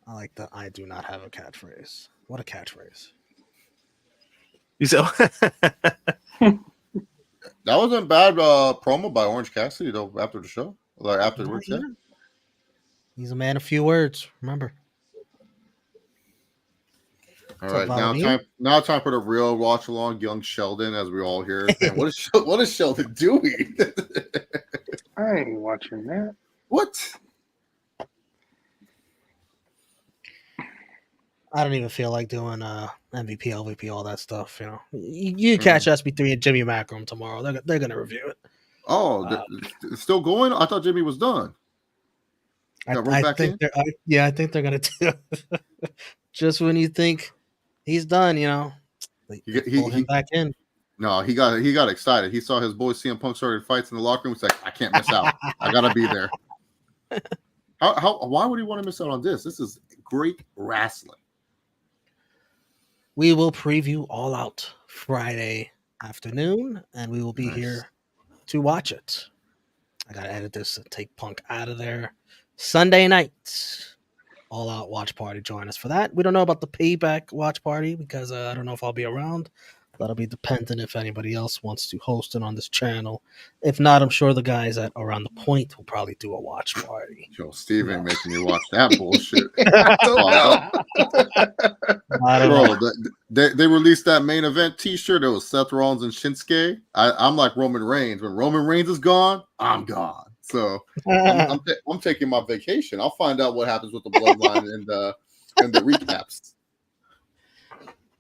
I like that. I do not have a catchphrase. What a catchphrase! You said that wasn't bad promo by Orange Cassidy though. After the show, like afterwards, yeah. He's a man of few words. Remember. All right, now time for the real watch along. Young Sheldon, as we all hear. Man, what is Sheldon doing? I ain't watching that. What? I don't even feel like doing MVP, LVP, all that stuff. You know, you catch SB3 and Jimmy Macron tomorrow. They're gonna review it. Oh, it's still going? I thought Jimmy was done. I think they're gonna do. Just when you think he's done, you know, he pull him back in. No, he got excited. He saw his boy CM Punk started fights in the locker room. He's like, I can't miss out. I gotta be there. Why would he want to miss out on this? This is great wrestling. we will preview All Out Friday afternoon, and we will be here to watch it. I gotta edit this and take Punk out of there. Sunday night, All Out watch party. Join us for that. We don't know about the payback watch party because I don't know if I'll be around. That'll be dependent if anybody else wants to host it on this channel. If not, I'm sure the guys at Around the Point will probably do a watch party. Yo, Steve ain't making me watch that bullshit. I don't know. I don't know. Bro, they released that main event T-shirt. It was Seth Rollins and Shinsuke. I'm like Roman Reigns. When Roman Reigns is gone, I'm gone. So I'm taking my vacation. I'll find out what happens with the bloodline and the recaps.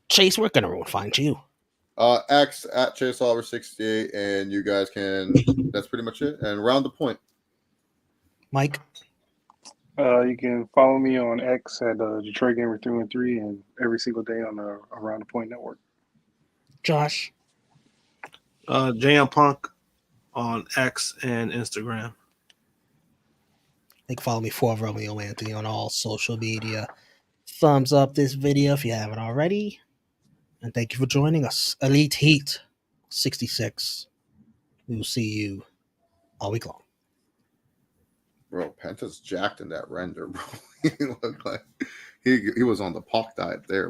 Chase, where can everyone find you? X at Chase Oliver 68, and you guys can. That's pretty much it. And Round the Point. Mike? You can follow me on X at Detroit Gamer 313 and every single day on the Around the Point Network. Josh? JM Punk on X and Instagram. You can follow me for Romeo Anthony on all social media. Thumbs up this video if you haven't already. And thank you for joining us. Elite Heat 66. We will see you all week long. Bro, Penta's jacked in that render, bro. He looked like he was on the Pac diet there.